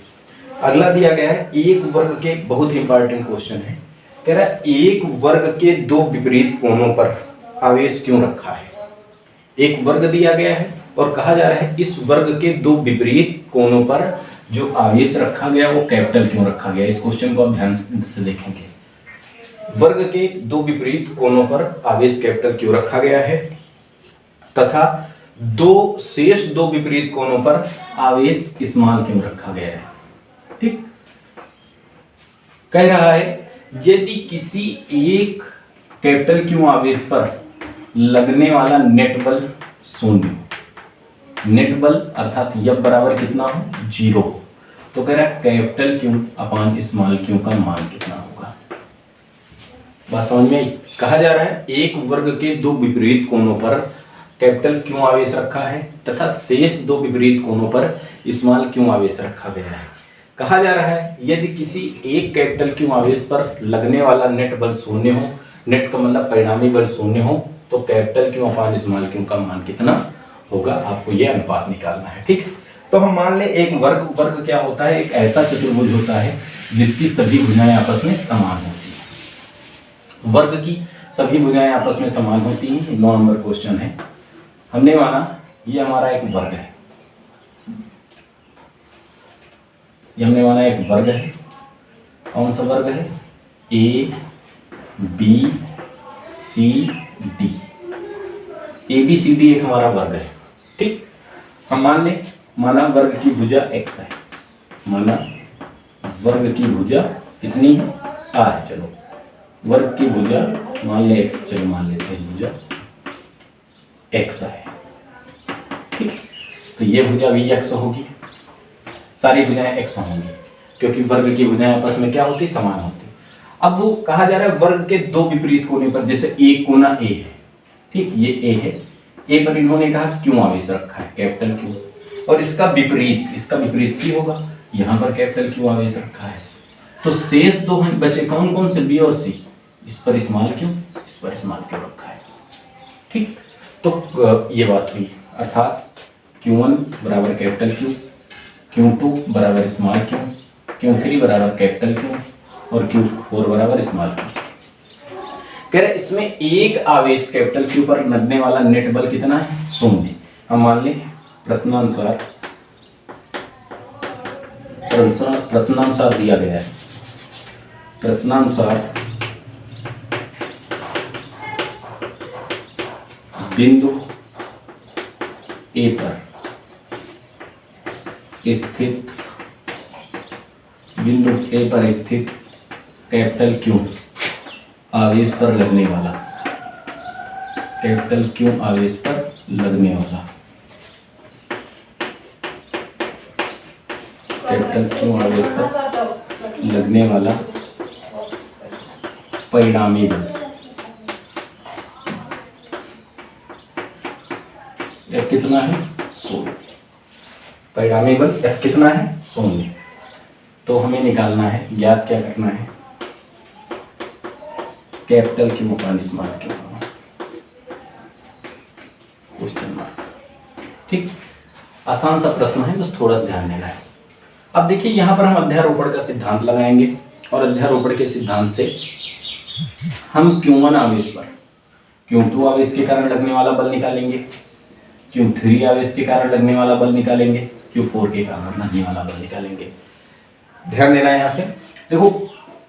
अगला दिया गया है एक वर्ग के, बहुत इंपॉर्टेंट क्वेश्चन है। कह रहा है एक वर्ग के दो विपरीत कोणों पर आवेश क्यों रखा है। एक वर्ग दिया गया है और कहा जा रहा है इस वर्ग के दो विपरीत कोणों पर जो आवेश रखा गया वो कैपिटल क्यों रखा गया। इस क्वेश्चन को आप ध्यान से देखेंगे। वर्ग के दो विपरीत कोणों पर आवेश कैपिटल क्यों रखा गया है तथा शेष दो विपरीत कोणों पर आवेश स्मॉल क्यों रखा गया है। ठीक, कह रहा है यदि किसी एक कैपिटल क्यू आवेश पर लगने वाला नेट बल 0, नेट बल अर्थात F बराबर कितना हो 0, तो कह रहा है capital Q upon small Q का मान कितना होगा। बात समझ में आई। कहा जा रहा है एक वर्ग के दो विपरीत कोणों पर कैपिटल क्यू आवेश रखा है तथा शेष दो विपरीत कोणों पर स्मॉल क्यू आवेश रखा गया है। कहा जा रहा है यदि किसी एक कैपिटल क्यू आवेश पर लगने वाला नेट बल 0 हो, नेट का मतलब परिणामी बल 0 हो, तो capital Q upon small Q का मान कितना होगा, आपको यह अनुपात निकालना है। ठीक, तो हम मान लें एक वर्ग क्या होता है, एक ऐसा चतुर्भुज होता है जिसकी सभी भुजाएं आपस में समान होती है। वर्ग की सभी भुजाएं आपस में समान होती हैं। 9 नंबर क्वेश्चन है। हमने माना ये हमारा एक वर्ग है, ये हमने माना एक वर्ग है। कौन सा वर्ग है, A B C D, A B C D एक हमारा वर्ग है। ठीक, हम माना वर्ग की भुजा x है, माना वर्ग की भुजा कितनी है r है। चलो वर्ग की भुजा मान ले x, चलो मान लेते हैं भुजा x है। ठीक, तो ये भुजा भी x होगी, सारी भुजाएं x होंगी क्योंकि वर्ग की भुजाएं आपस में क्या होती, समान होती। अब वो कहा जा रहा है वर्ग के दो विपरीत कोने पर, जैसे एक कोना a है, ठीक, ये a है, a पर इन्होंने कहा क्यों आवेश रखा है कैपिटल क्यू, और इसका विपरीत c होगा, यहाँ पर कैपिटल क्यू आवेश रखा है। तो शेष दो हैं बचे कौन कौन से, b और c, इस पर स्मॉल क्यू, इस पर स्मॉल क्यू रखा है। ठीक, तो ये बात हुई, अर्थात Q1 बराबर कैपिटल क्यू, Q2 बराबर स्मॉल क्यू, Q3 बराबर कैपिटल क्यू और Q4 बराबर स्मॉल क्यू। कह रहे इसमें एक आवेश कैपिटल क्यू पर लगने वाला नेट बल कितना है, 0। हम मान लें प्रश्नानुसार दिया गया है, प्रश्नानुसार बिंदु ए पर स्थित कैपिटल क्यू आवेश पर लगने वाला, कैपिटल क्यू आवेश पर लगने वाला, कैपिटल क्यू आवेश पर लगने वाला परिणामी बल F कितना है, 0। परिणामी बल F कितना है, 0। तो हमें निकालना है, ज्ञात क्या करना है, capital Q upon small Q. ठीक, आसान सा प्रश्न है, बस थोड़ा सा ध्यान देना है। अब देखिए यहाँ पर हम अध्यारोपण का सिद्धांत लगाएंगे और अध्यारोपण के सिद्धांत से हम Q1 आवेश पर Q2 आवेश के कारण लगने वाला बल निकालेंगे, Q3 आवेश के कारण लगने वाला बल निकालेंगे, Q4 के कारण लगने वाला बल निकालेंगे। ध्यान देना है यहाँ से। देखो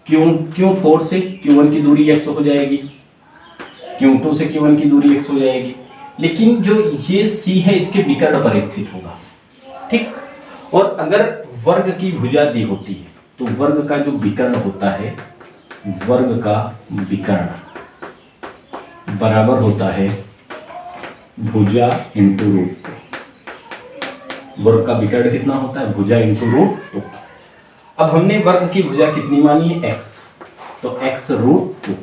Q4 से Q1 की दूरी x हो जाएगी, Q2 से Q1 की दूरी x हो जाएगी, लेकिन जो ये C है इसके विकर्ण पर स्थित होगा। ठीक, और अगर वर्ग की भुजा दी होती है तो वर्ग का जो विकर्ण होता है, वर्ग का विकर्ण बराबर होता है भुजा इंटू रूट। वर्ग का विकर्ण कितना होता है? भुजा इंटू रूट 2। अब हमने वर्ग की भुजा कितनी मानी है? x, तो x रूट 2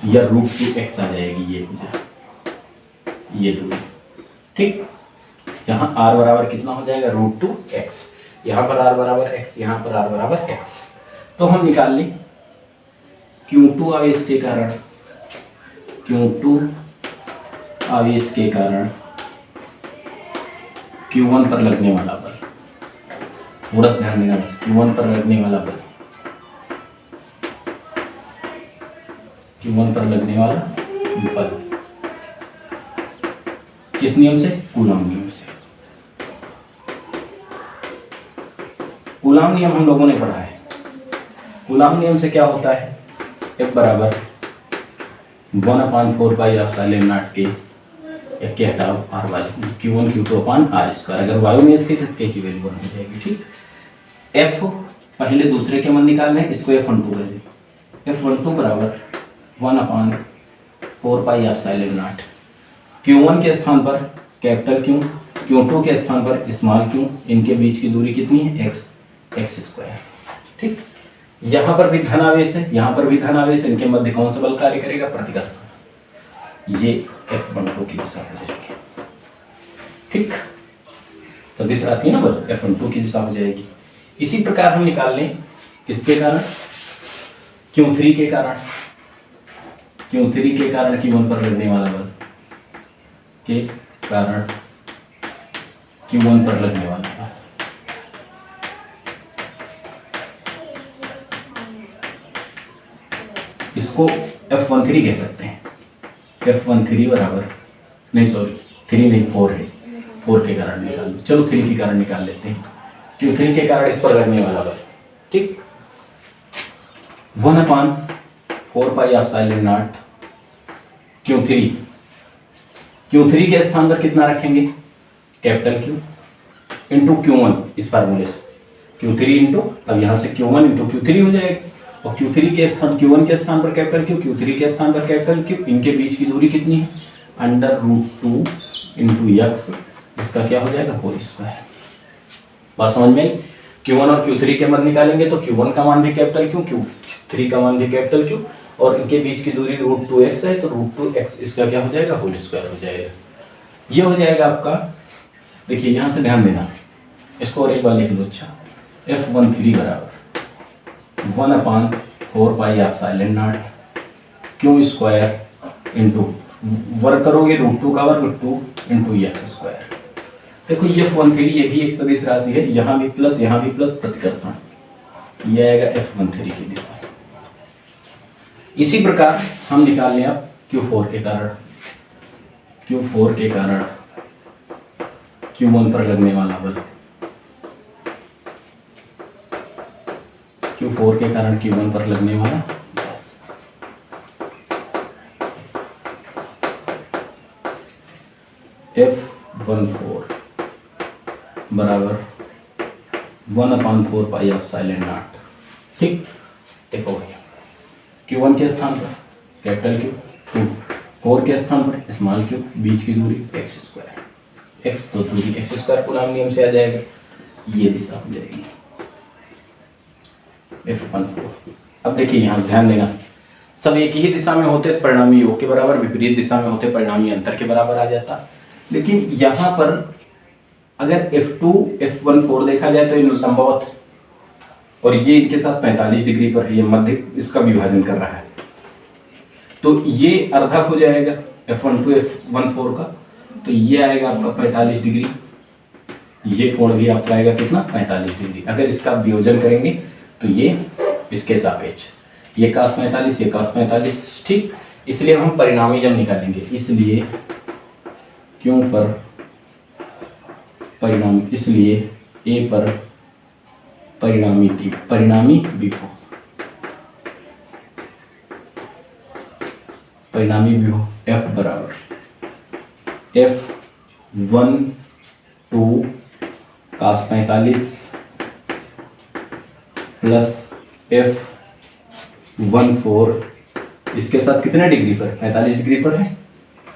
या रूट 2x आ जाएगी ये भुजा, ये दूरी। ठीक, यहाँ r बराबर कितना हो जाएगा? रूट 2x, यहाँ पर r बराबर x, यहाँ पर r बराबर x। तो हम निकाल लें Q2 आवेश के कारण, Q2 आवेश के कारण Q1 पर लगने वाला बल। थोड़ा सा ध्यान देना बस, Q1 पर लगने वाला बल, Q1 पर लगने वाला बल किस नियम से? कूलॉम नियम से। कूलॉम नियम हम लोगों ने पढ़ा है। कूलॉम नियम से क्या होता है? F बराबर 1/4 पाई एप्सिलॉन नॉट के, F के हटाओ R वाले, Q1 Q2 upon R square. अगर वायु में स्थित है K की वैल्यू 1 हो जाएगी। ठीक, F पहले दूसरे के मान निकालना है, इसको F12 कर दें। F12 बराबर 1/4 पाई एप्सिलॉन नॉट, Q1 के स्थान पर कैपिटल Q, Q2 के स्थान पर स्मॉल q, इनके बीच की दूरी कितनी है? x square. ठीक, यहाँ पर भी धनावेश है, यहाँ पर भी धनावेश, इनके मध्य कौन सा बल कार्य करेगा? प्रतिकर्षण। ये F12 की दिशा हो जाएगी। ठीक, सदिश राशि है ना बल, F12 की दिशा हो जाएगी। इसी प्रकार हम निकाल लें किसके कारण? Q3 के कारण, Q3 के कारण Q1 पर लगने वाला बल के कारण Q1 पर लगने वाला बल। इसको F13 कह सकते हैं। F13 बराबर, नहीं सॉरी 3 नहीं 4 है, 4 के कारण निकाल, चलो 3 के कारण निकाल लेते हैं। Q3 के कारण इस पर लगने वाला बल, ठीक, 1/4 pi epsilon not Q3, Q3 के स्थान पर कितना रखेंगे? कैपिटल Q इंटू Q1, इस फार्मूले से Q3 इंटू, अब यहाँ से Q1 इंटू Q3 हो जाएगा, और Q3 के स्थान, Q1 के स्थान पर कैपिटल Q, Q3 के स्थान पर कैपिटल Q, इनके बीच की दूरी कितनी है? √2 इंटू x, इसका क्या हो जाएगा? Whole square. बात समझ में आई? Q1 और Q3 के मान निकालेंगे तो Q1 का मान भी कैपिटल Q, Q3 का मान भी कैपिटल Q, और इनके बीच की दूरी √2x है, तो √2x इसका क्या हो जाएगा? होल स्क्वायर हो जाएगा। ये हो जाएगा आपका, देखिए यहाँ से ध्यान देना, इसको और एक बार लिख लो। अच्छा, F13 बराबर 1/4 pi epsilon not Q square into, वर्ग करोगे √2 का वर्ग 2 इंटू x स्क्वायर। देखो ये F13 ये भी एक सदिश राशि है, यहाँ भी प्लस प्रतिकर्षण, ये आएगा F13 की दिशा। इसी प्रकार हम निकाल लें अब Q4 के कारण, Q4 के कारण Q1 पर लगने वाला बल, Q4 के कारण Q1 पर लगने वाला, F14 बराबर 1/4 पाई एप्सिलॉन नॉट। ठीक, देखो भैया Q1 के स्थान पर कैपिटल Q, 4 के स्थान पर स्मॉल q, बीच की दूरी x स्क्वायर, x तो दूरी x स्क्वायर कूलॉम नियम से आ जाएगा, ये दिशा हो जाएगी F14। अब देखिए यहाँ ध्यान देना, सब एक ही दिशा में होते तो परिणामी योग के बराबर, विपरीत दिशा में होते परिणामी अंतर के बराबर आ जाता। लेकिन यहाँ पर अगर F2 F14 देखा जाए तो ये लंबवत, और ये इनके साथ 45 डिग्री पर है, ये मध्य इसका विभाजन कर रहा है, तो ये अर्धक हो जाएगा F12 F14 का, तो ये आएगा आपका 45 डिग्री, ये कोण भी आपका आएगा कितना 45 डिग्री। अगर इसका वियोजन करेंगे तो ये इसके सापेक्ष, ये cos 45 ये cos 45, ठीक। इसलिए हम परिणामी जब निकालेंगे, इसलिए क्यों पर परिणामी, इसलिए ए पर परिणामी विभव, परिणामी विभव F बराबर F12 cos 45 प्लस F14 इसके साथ कितने डिग्री पर, 45 डिग्री पर है,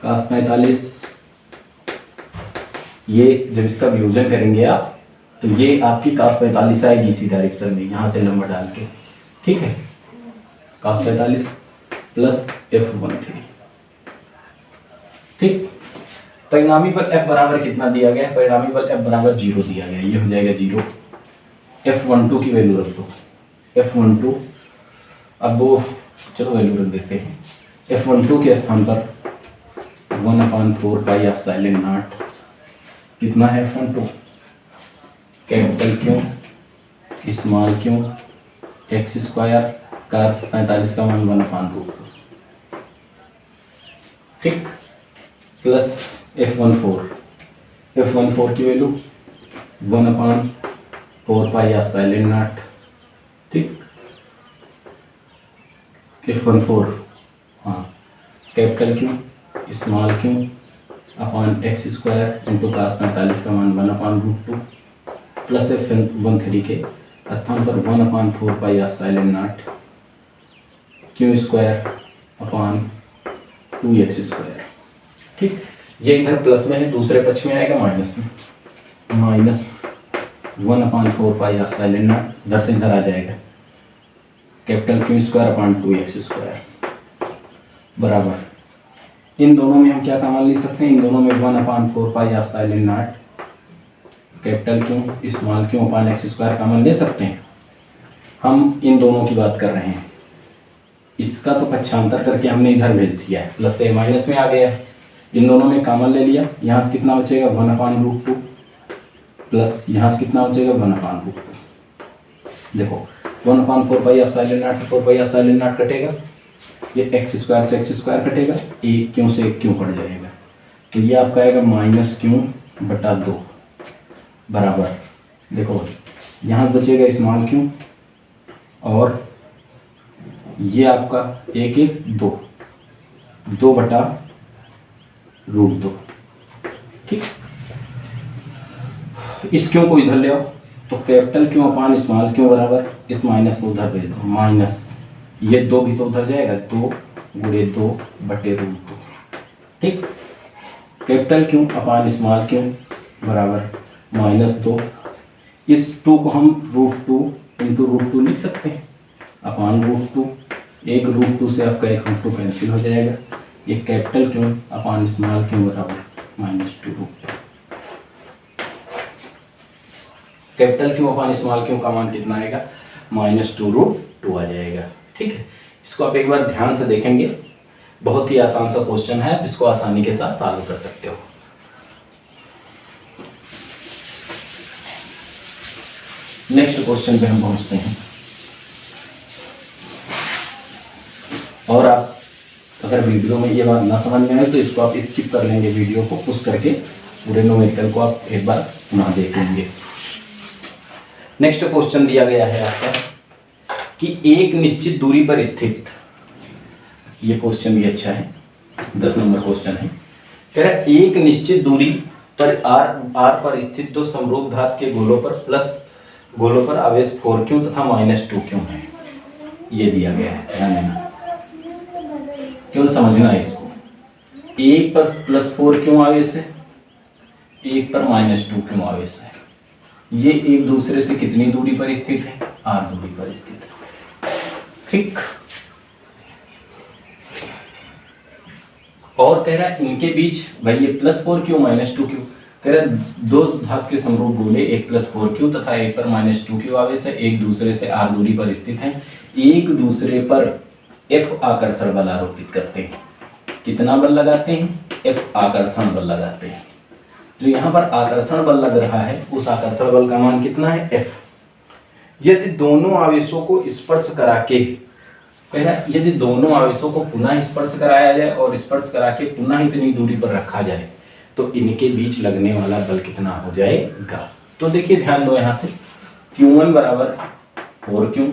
cos 45। ये जब इसका वियोजन करेंगे आप तो ये आपकी cos 45 आएगी इसी डायरेक्शन में, यहाँ से नंबर डाल के, ठीक है। cos 45 प्लस F13, ठीक। परिणामी बल F बराबर कितना दिया गया है, परिणामी बल F बराबर 0 दिया गया है, ये हो जाएगा 0। F12 की वैल्यू रख दो, F12 अब वो चलो वैल्यू रख देते हैं। F12 के स्थान पर 1/4 पाई एप्सिलॉन नॉट कितना है F12, कैपिटल क्यों स्मॉल क्यों x स्क्वायर का 45 का मान 1/2, ठीक, प्लस F14 की वैल्यू 1/4 पाई एप्सिलॉन नॉट, ठीक। F14 हाँ कैपिटल क्यों स्मॉल क्यों upon x square into cos 45 का मान 1/2 प्लस F13 के स्थान पर 1/4 pi epsilon not Q square upon 2x square, ठीक। ये इधर प्लस में है, दूसरे पक्ष में आएगा माइनस में, माइनस 1/4 पाई एप्सिलॉन नॉट इधर से इधर आ जाएगा, capital Q square upon 2x square बराबर, इन दोनों में हम क्या कॉमन ले सकते हैं, इन दोनों में 1/4 pi epsilon not capital Q small Q upon x square common ले सकते हैं। हम इन दोनों की बात कर रहे हैं, इसका तो पक्षांतर करके हमने इधर भेज दिया है, प्लस से माइनस में आ गया है, इन दोनों में कॉमन ले लिया, यहाँ से कितना बचेगा 1/2 प्लस यहाँ से कितना बचेगा 1/2, देखो 1/4 पाई एप्सिलॉन नॉट से 4 पाई एप्सिलॉन नॉट कटेगा, ये x स्क्वायर से x स्क्वायर कटेगा, एक क्यों से एक क्यों कट जाएगा, तो ये आपका आएगा -q/2 बराबर, देखो यहाँ बचेगा स्मॉल क्यू और ये आपका 2/√2, ठीक। इस क्यों को इधर ले आओ तो कैपिटल क्यों अपॉन स्मॉल क्यों बराबर, इस माइनस को उधर भेज दो, माइनस ये 2 भी तो उधर जाएगा, 2 × 2/√2, ठीक। कैपिटल क्यों अपॉन स्मॉल क्यों बराबर -2, इस 2 को हम √2 इंटू √2 लिख सकते हैं अपॉन √2, एक √2 से आपका एक √2 कैंसिल हो जाएगा, ये कैपिटल क्यों अपॉन स्मॉल क्यों बराबर -2, कैपिटल क्यों अपॉन स्मॉल क्यों का मान कितना आएगा -2√2 आ जाएगा, ठीक है। इसको आप एक बार ध्यान से देखेंगे, बहुत ही आसान सा क्वेश्चन है, आप इसको आसानी के साथ सॉल्व कर सकते हो। नेक्स्ट क्वेश्चन पे हम पहुंचते हैं, और आप अगर वीडियो में ये बात ना समझ में आए तो इसको आप स्किप कर लेंगे, वीडियो को पुश करके पूरे न्यूमेरिकल को आप एक बार पुनः देख लेंगे। नेक्स्ट क्वेश्चन दिया गया है आपका कि एक निश्चित दूरी पर स्थित, ये क्वेश्चन भी अच्छा है, 10 नंबर क्वेश्चन है, कह रहा है एक निश्चित दूरी पर r पर स्थित दो समरूप धात के गोलों पर आवेश 4q तथा -2q है, ये दिया गया है, ध्यान देना, केवल समझना है इसको। एक पर +4q आवेश है, एक पर -2q आवेश है, ये एक दूसरे से कितनी दूरी पर स्थित है, r दूरी पर स्थित है, ठीक। और कह रहा है इनके बीच, भाई ये +4q -2q, कह रहा है दो धातु के समरूप गोले, एक +4q तथा एक पर -2q आवेश है, एक दूसरे से r दूरी पर स्थित हैं, एक दूसरे पर F आकर्षण बल आरोपित करते हैं, कितना बल लगाते हैं, F आकर्षण बल लगाते हैं। जो यहाँ पर आकर्षण बल लग रहा है उस आकर्षण बल का मान कितना है, F। यदि दोनों आवेशों को स्पर्श करा के, कह रहा है यदि दोनों आवेशों को पुनः स्पर्श कराया जाए और स्पर्श करा के पुनः इतनी दूरी पर रखा जाए तो इनके बीच लगने वाला बल कितना हो जाएगा। तो देखिए ध्यान दो, यहाँ से Q1 बराबर 4Q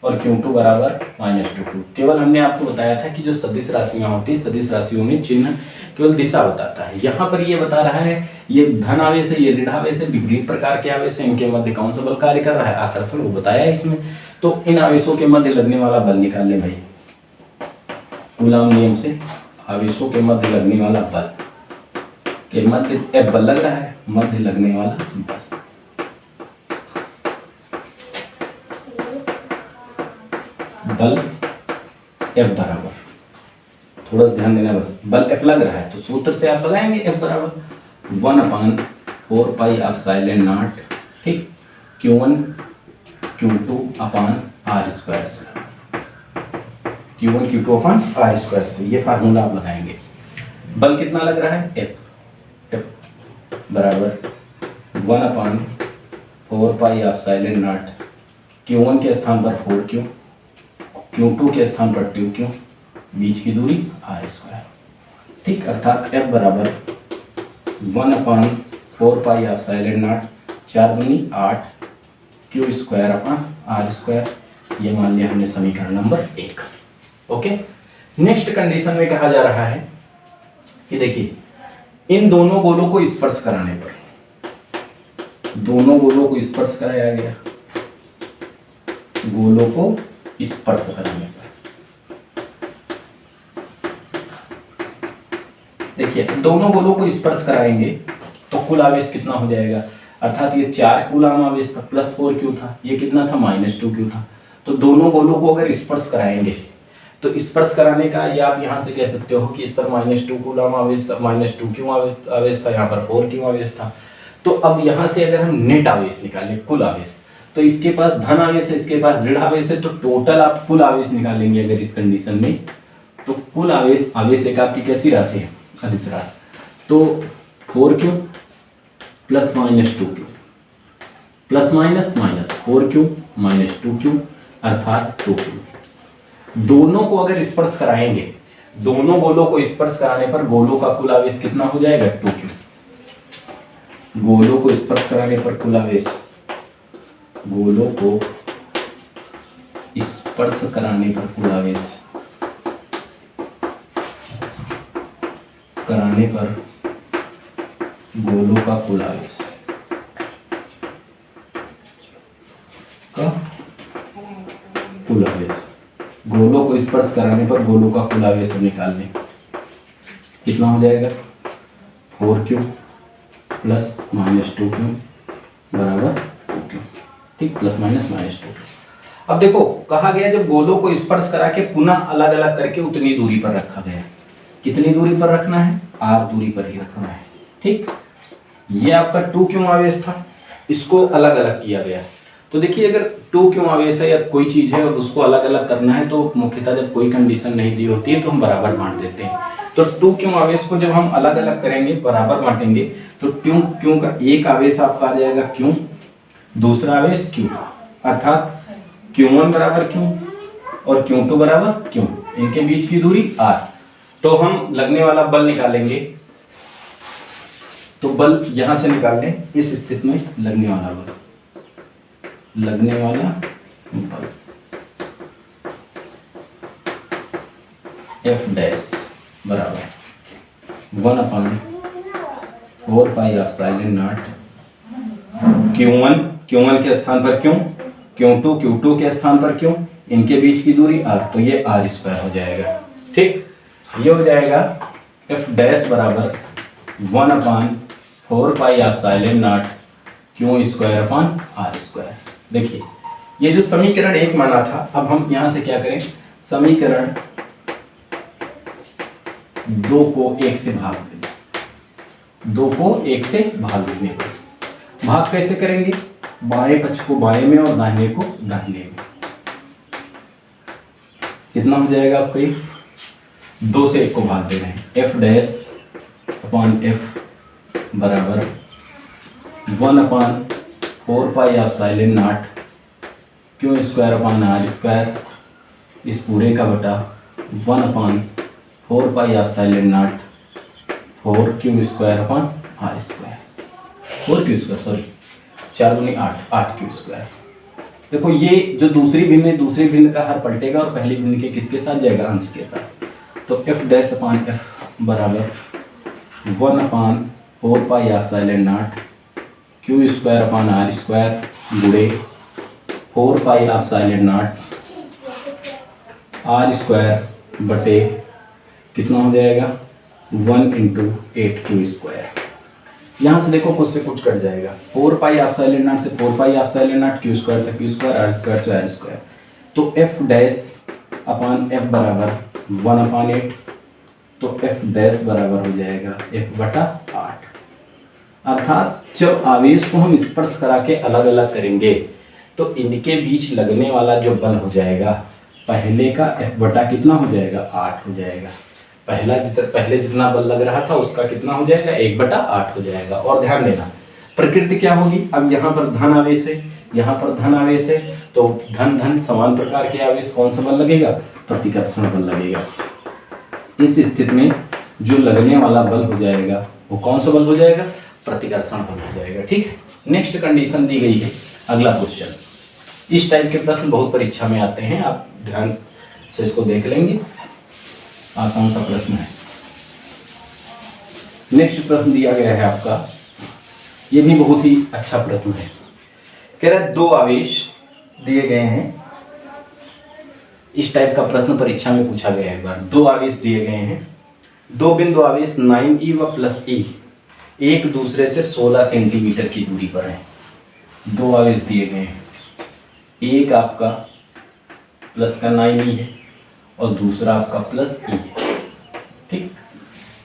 और Q2 बराबर -2Q। केवल हमने आपको बताया था कि जो सदिश राशियां होती है, सदिश राशियों में चिन्ह केवल दिशा बताता है। यहाँ पर ये बता रहा है ये धन आवेश है, ये ऋण आवेश है, विपरीत प्रकार के आवेश है, इनके मध्य कौन सा बल कार्य कर रहा है, आकर्षण, वो बताया है इसमें। तो इन आवेशों के मध्य लगने वाला बल निकाल ले भाई, कूलॉम नियम से आवेशों के मध्य लगने वाला बल के मध्य F बल लग रहा है, मध्य लगने वाला बल F बराबर, थोड़ा सा ध्यान देना बस, बल F लग रहा है तो सूत्र से आप लगाएंगे F बराबर 1/4 पाई एप्सिलॉन नॉट, ठीक, Q1 Q2 अपान R स्क्वायर से, Q1 Q2 अपान R स्क्वायर से, ये फार्मूला आप लगाएंगे। बल कितना लग रहा है, F बराबर 1/4 पाई एप्सिलॉन नॉट, Q1 के स्थान पर 4Q, Q2 के स्थान पर 2Q, बीच की दूरी R स्क्वायर, ठीक, अर्थात F बराबर 1/4 पाई एप्सिलॉन नॉट, 4 दूनी 8 Q square upon R square, ये मान लिया हमने समीकरण नंबर 1। ओके, नेक्स्ट कंडीशन में कहा जा रहा है कि देखिए इन दोनों गोलों को स्पर्श कराने पर, दोनों गोलों को स्पर्श कराया गया, गोलों को स्पर्श कराने पर, देखिए दोनों गोलों को स्पर्श कराएंगे तो कुल आवेश कितना हो जाएगा, अर्थात ये 4 कूलॉम आवेश था प्लस 4Q था, ये कितना था -2Q था। तो दोनों गोलों को अगर स्पर्श कराएंगे तो स्पर्श कराने का, या आप यहाँ से कह सकते हो कि इस पर -2 कूलॉम आवेश था, -2Q आवेश था, यहाँ पर 4Q आवेश था। तो अब यहाँ से अगर हम नेट आवेश निकालें, कुल आवेश, तो इसके पास धन आवेश है, इसके पास ऋण आवेश है, तो टोटल आप कुल आवेश निकालेंगे अगर इस कंडीशन में, तो कुल आवेश, आवेश एक आपकी कैसी राशि है, अदिश राशि, तो 4Q plus -2Q plus minus 4Q -2Q अर्थात 2Q। दोनों को अगर स्पर्श कराएंगे, दोनों गोलों को स्पर्श कराने पर गोलों का कुल आवेश कितना हो जाएगा, 2Q। गोलों को स्पर्श कराने पर कुल आवेश, गोलों को स्पर्श कराने पर कुल आवेश, कराने पर गोलों का कुल आवेश का कुल आवेश, गोलों को स्पर्श कराने पर गोलों का कुल आवेश निकाल लें, कितना हो जाएगा, 4Q प्लस -2Q बराबर 2Q, ठीक, प्लस माइनस -2Q। अब देखो कहा गया जब गोलों को स्पर्श करा के पुनः अलग अलग करके उतनी दूरी पर रखा गया, कितनी दूरी पर रखना है, R दूरी पर ही रखना है, ठीक। ये आपका 2Q आवेश था, इसको अलग अलग किया गया। तो देखिए अगर 2Q आवेश है या कोई चीज है और उसको अलग अलग करना है तो मुख्यतः जब कोई कंडीशन नहीं दी होती है तो हम बराबर बांट देते हैं। तो 2Q आवेश को जब हम अलग अलग करेंगे, बराबर बांटेंगे, तो Q का एक आवेश आपका आ जाएगा Q, दूसरा आवेश Q, अर्थात Q1 बराबर Q और Q2 बराबर Q, इनके बीच की दूरी R। तो हम लगने वाला बल निकालेंगे, तो बल यहां से निकाल लें, इस स्थिति में लगने वाला बल, लगने वाला बल F डैश बराबर 1/4 पाई एप्सिलॉन नॉट, Q1 के स्थान पर Q, Q2 के स्थान पर Q, इनके बीच की दूरी R, तो ये R स्क्वायर हो जाएगा, ठीक। ये हो जाएगा F डैश बराबर 1/4 pi epsilon not Q square upon R square. देखिए ये जो समीकरण 1 माना था, अब हम यहां से क्या करें, समीकरण 2 को 1 से भाग दें, 2 को 1 से भाग देने पर भाग कैसे करेंगे, बाएं पक्ष को बाएं में और दाहिने को दाहिने में, कितना हो जाएगा आपको, 2 से 1 को भाग दे रहे हैं, एफ डैश अपॉन एफ बराबर 1/4πε0 Q square upon R square, इस पूरे का बटा 1/4πε0 4q square upon R square, 4q square sorry 4 दूनी 8 क्यू स्क्वायर। देखो ये जो दूसरी भिन्न है, दूसरी भिन्न का हर पलटेगा और पहली भिन्न के किसके साथ जाएगा, अंश के साथ। तो एफ डैश अपॉन एफ बराबर 1/4πε0 Q square upon R square गुणे 4πε0 आर स्क्वायर बटे कितना हो जाएगा 1 × 8q स्क्वायर। यहाँ से देखो कुछ से कुछ कट जाएगा, 4πε0 से 4πε0, क्यू स्क्वायर से क्यू स्क्वायर, आर स्क्वायर से आर स्क्वायर। तो एफ डैश अपॉन एफ बराबर 1/8, तो एफ डैश बराबर हो जाएगा f/8। अर्थात जब आवेश को हम स्पर्श करा के अलग अलग करेंगे तो इनके बीच लगने वाला जो बल हो जाएगा, पहले का f/ कितना हो जाएगा 8 हो जाएगा। पहले जितना बल लग रहा था उसका कितना हो जाएगा 1/8 हो जाएगा। और ध्यान देना प्रकृति क्या होगी, अब यहाँ पर धन आवेश है, यहाँ पर धन आवेश है, तो धन धन समान प्रकार के आवेश कौन सा बल लगेगा, प्रतिकर्षण बल लगेगा। इस स्थिति में जो लगने वाला बल हो जाएगा वो कौन सा बल हो जाएगा, प्रतिकर्षण बल हो जाएगा। ठीक है, नेक्स्ट कंडीशन दी गई है, अगला क्वेश्चन। इस टाइप के प्रश्न बहुत परीक्षा में आते हैं, आप ध्यान से इसको देख लेंगे, आसान सा प्रश्न है। नेक्स्ट प्रश्न दिया गया है आपका, ये भी बहुत ही अच्छा प्रश्न है। कह रहा है 2 आवेश दिए गए हैं, इस टाइप का प्रश्न परीक्षा में पूछा गया है। एक बार 2 आवेश दिए गए हैं, 2 बिंदु आवेश 9e व +e एक दूसरे से 16 सेंटीमीटर की दूरी पर है। 2 आवेश दिए गए हैं, एक आपका प्लस का 9e है और दूसरा आपका +e है। ठीक,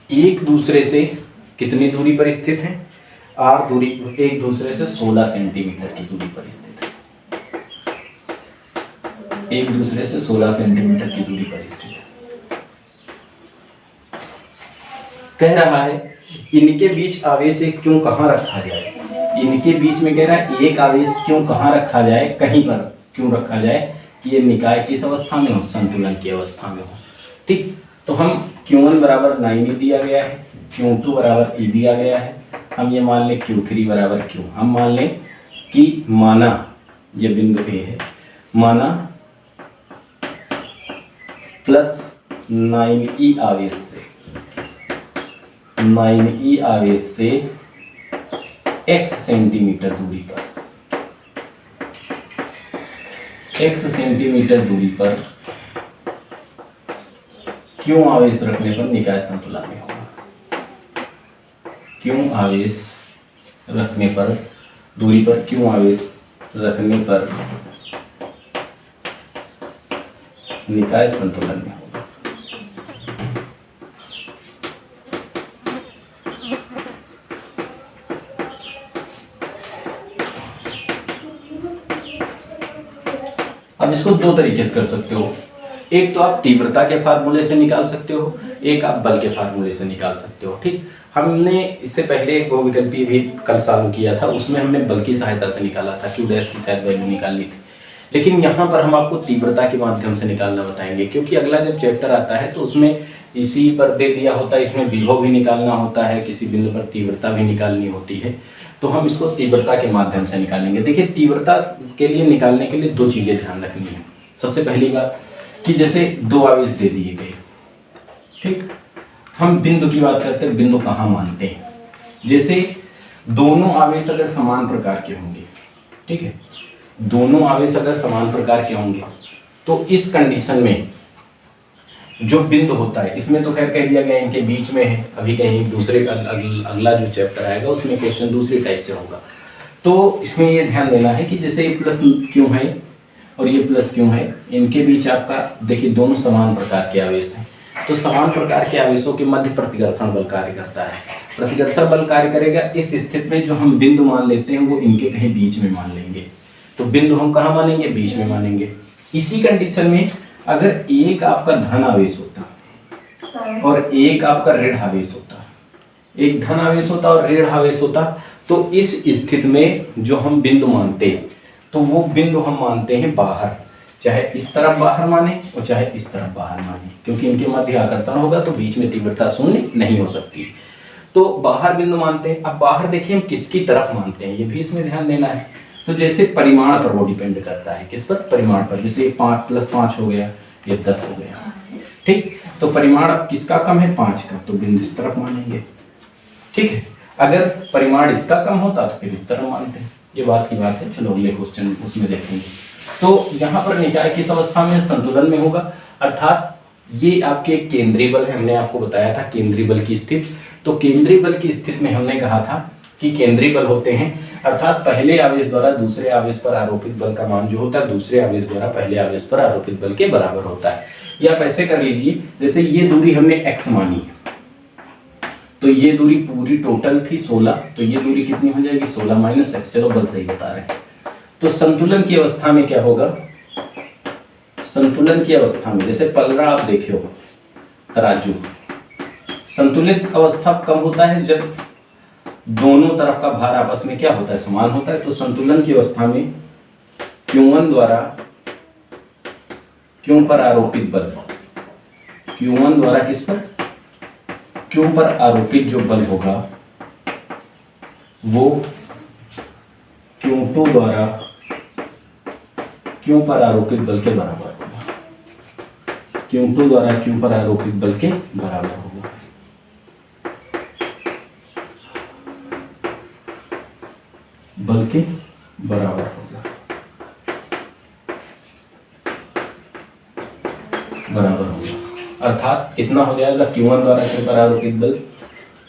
एक दूसरे से कितनी दूरी पर स्थित है, r दूरी, एक दूसरे से 16 सेंटीमीटर की दूरी पर स्थित है, एक दूसरे से 16 सेंटीमीटर की दूरी पर स्थित है। कह रहा है इनके बीच आवेश एक क्यों कहाँ रखा जाए, इनके बीच में कह रहा है एक आवेश क्यों कहाँ रखा जाए, कहीं पर क्यों रखा जाए कि ये निकाय किस अवस्था में हो, संतुलन की अवस्था में हो। ठीक, तो हम Q1 बराबर 9e दिया गया है, Q2 बराबर e दिया गया है, हम ये मान लें Q3 बराबर Q, हम मान लें कि माना ये बिंदु A है, माना +9e आवेश से, 9e आवेश से x सेंटीमीटर दूरी पर, x सेंटीमीटर दूरी पर क्यों आवेश रखने पर निकाय संतुलन में होगा, क्यों आवेश रखने पर दूरी पर, क्यों आवेश रखने पर निकाय संतुलन में होगा। अब इसको 2 तरीके से कर सकते हो, एक तो आप तीव्रता के फार्मूले से निकाल सकते हो, एक आप बल के फार्मूले से निकाल सकते हो। ठीक, हमने इससे पहले एक बहुविकल्पी भी कल चालू किया था, उसमें हमने बल की सहायता से निकाला था, Q डैश की शायद वैल्यू निकालनी थी, लेकिन यहाँ पर हम आपको तीव्रता के माध्यम से निकालना बताएंगे, क्योंकि अगला जब चैप्टर आता है तो उसमें इसी पर दे दिया होता है, इसमें विभव भी निकालना होता है, किसी बिंदु पर तीव्रता भी निकालनी होती है, तो हम इसको तीव्रता के माध्यम से निकालेंगे। देखिए तीव्रता के लिए निकालने के लिए 2 चीज़ें ध्यान रखनी है। सबसे पहली बात कि जैसे 2 आवेश दे दिए गए, ठीक, हम बिंदु की बात करते हैं, बिंदु कहाँ मानते हैं, जैसे दोनों आवेश अगर समान प्रकार के होंगे, ठीक है, दोनों आवेश अगर समान प्रकार के होंगे तो इस कंडीशन में जो बिंदु होता है, इसमें तो खैर कह दिया गया इनके बीच में है, अभी कहीं दूसरे अगला जो चैप्टर आएगा उसमें क्वेश्चन दूसरी टाइप से होगा। तो इसमें ये ध्यान देना है कि जैसे ये प्लस क्यों है और ये प्लस क्यों है, इनके बीच आपका देखिए दोनों समान प्रकार के आवेश हैं, तो समान प्रकार के आवेशों के मध्य प्रतिकर्षण बल कार्य करता है। प्रतिकर्षण बल कार्य करेगा, इस स्थिति में जो हम बिंदु मान लेते हैं वो इनके कहीं बीच में मान लेंगे, तो बिंदु हम कहाँ मानेंगे, बीच में मानेंगे। इसी कंडीशन में अगर एक आपका धन आवेश होता और एक आपका ऋण आवेश होता, एक धन आवेश होता और ऋण आवेश होता। तो इस स्थिति में जो हम बिंदु मानते हैं, तो वो बिंदु हम मानते हैं बाहर, चाहे इस तरफ बाहर माने और चाहे इस तरफ बाहर माने, क्योंकि इनके मध्य आकर्षण होगा तो बीच में तीव्रता शून्य नहीं हो सकती। तो बाहर बिंदु मानते हैं। अब बाहर देखिए हम किसकी तरफ मानते हैं, ये भी इसमें ध्यान देना है। तो जैसे परिमाण पर वो डिपेंड करता है, किस पर, परिमाण पर। जैसे 5 + 5 हो गया, ये 10 हो गया, ठीक। तो परिमाण किसका कम है, 5 का, तो बिंदु इस तरफ मानेंगे, ठीक है। अगर परिमाण इसका कम होता तो फिर इस तरफ मानते हैं। ये बात की बात है। चलो अगले क्वेश्चन उसमें देखेंगे। तो यहाँ पर निकाय किस अवस्था में, संतुलन में होगा, अर्थात ये आपके केंद्रीय बल है। हमने आपको बताया था केंद्रीय बल की स्थिति। तो केंद्रीय बल की स्थिति में हमने कहा था कि केंद्रीय बल होते हैं, अर्थात पहले आवेश द्वारा दूसरे आवेश पर आरोपित बल का मान जो होता है दूसरे आवेश द्वारा पहले आवेश पर आरोपित बल के बराबर होता है। या आप ऐसे कर लीजिए, जैसे ये दूरी हमने x मानी, तो ये दूरी पूरी टोटल थी 16, तो ये दूरी कितनी हो जाएगी, 16 - x। चलो बल सही बता रहे हैं। तो संतुलन की अवस्था में क्या होगा, संतुलन की अवस्था में जैसे पलड़ा आप देखे हो, तराजू, संतुलित अवस्था कब होता है, जब दोनों तरफ का भार आपस में क्या होता है, समान होता है। तो संतुलन की अवस्था में Q1 द्वारा Q पर आरोपित बल, Q1 द्वारा किस पर, Q पर आरोपित जो बल होगा वो Q2 द्वारा Q पर आरोपित बल के बराबर होगा, Q2 द्वारा Q पर आरोपित बल के बराबर होगा। बल के बराबर होगा, बराबर होगा। अर्थात कितना हो जाएगा, Q1 द्वारा Q पर आरोपित बल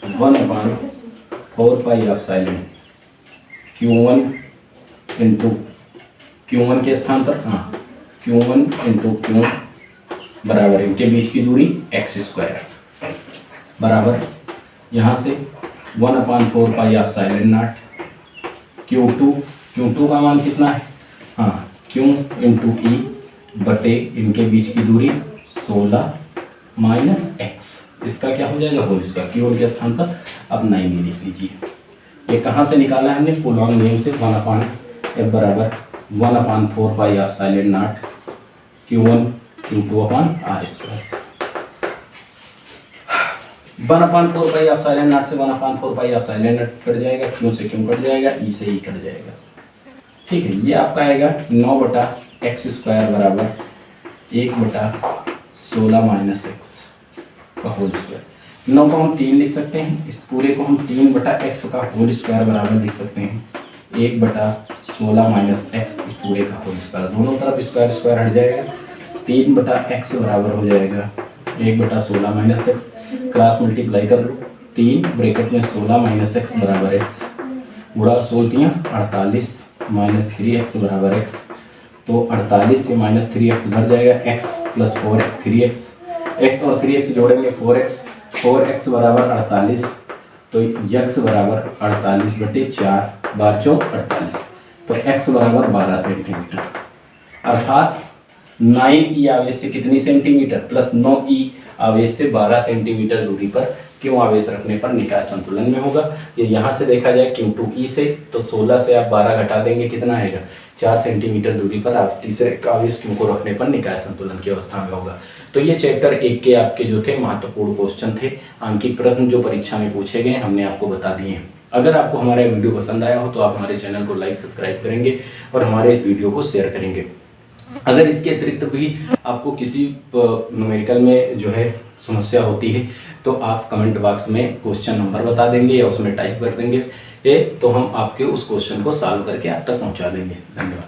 1/4 pi epsilon Q1 into Q1 के स्थान पर, हाँ, Q1 इंटू Q बराबर इनके बीच की दूरी x² बराबर यहाँ से 1/4 पाई एप्सिलॉन नॉट Q2 का मान कितना है, हाँ, Q इंटू E बटे इनके बीच की दूरी 16 - x, इसका क्या हो जाएगा, होल स्क्वायर। Q1 के स्थान पर अब 9 लिख लीजिए। ये कहाँ से निकाला है हमने, कूलॉम नियम से, 1/f बराबर 1/4 pi epsilon not Q1 Q2/r²। 1/4 pi epsilon not से 1/4 पाई एप्सिलॉन नॉट कट जाएगा, Q से Q कट जाएगा, E से E कट जाएगा, ठीक है। ये आपका आएगा 9/x² बराबर 1/16 - x का होल स्क्वायर। 9 को हम 3 लिख सकते हैं, इस पूरे को हम 3/x का होल स्क्वायर बराबर लिख सकते हैं 1/16 - x इस पूरे का होल स्क्वायर। दोनों तरफ स्क्वायर स्क्वायर हट जाएगा, 3/x बराबर हो जाएगा 1/16 - x। क्रॉस मल्टीप्लाई कर लो, 3 ब्रैकेट में 16 - x बराबर x, गुणा 16 48 - 3x बराबर x। तो 48 से -3x उधर जाएगा, x + 4 3x, x और 3x जोड़ेंगे 4x बराबर 48, तो x बराबर 48/4 बार 4 48, तो x बराबर 12 सेंटीमीटर। अर्थात 9e आवेश से कितनी सेंटीमीटर, प्लस 9e आवेश से 12 सेंटीमीटर दूरी पर Q आवेश रखने पर निकाय संतुलन में होगा। ये यहाँ से देखा जाए Q2E से, तो 16 से आप 12 घटा देंगे, कितना आएगा, 4 सेंटीमीटर दूरी पर आप तीसरे आवेश Q को रखने पर निकाय संतुलन की अवस्था में होगा। तो ये चैप्टर 1 के आपके जो थे महत्वपूर्ण क्वेश्चन थे, अंकित प्रश्न जो परीक्षा में पूछे गए हमने आपको बता दिए हैं। अगर आपको हमारा वीडियो पसंद आया हो तो आप हमारे चैनल को लाइक सब्सक्राइब करेंगे और हमारे इस वीडियो को शेयर करेंगे। अगर इसके अतिरिक्त भी आपको किसी न्यूमेरिकल में जो है समस्या होती है तो आप कमेंट बॉक्स में क्वेश्चन नंबर बता देंगे या उसमें टाइप कर देंगे, तो हम आपके उस क्वेश्चन को सॉल्व करके आप तक पहुंचा देंगे। धन्यवाद।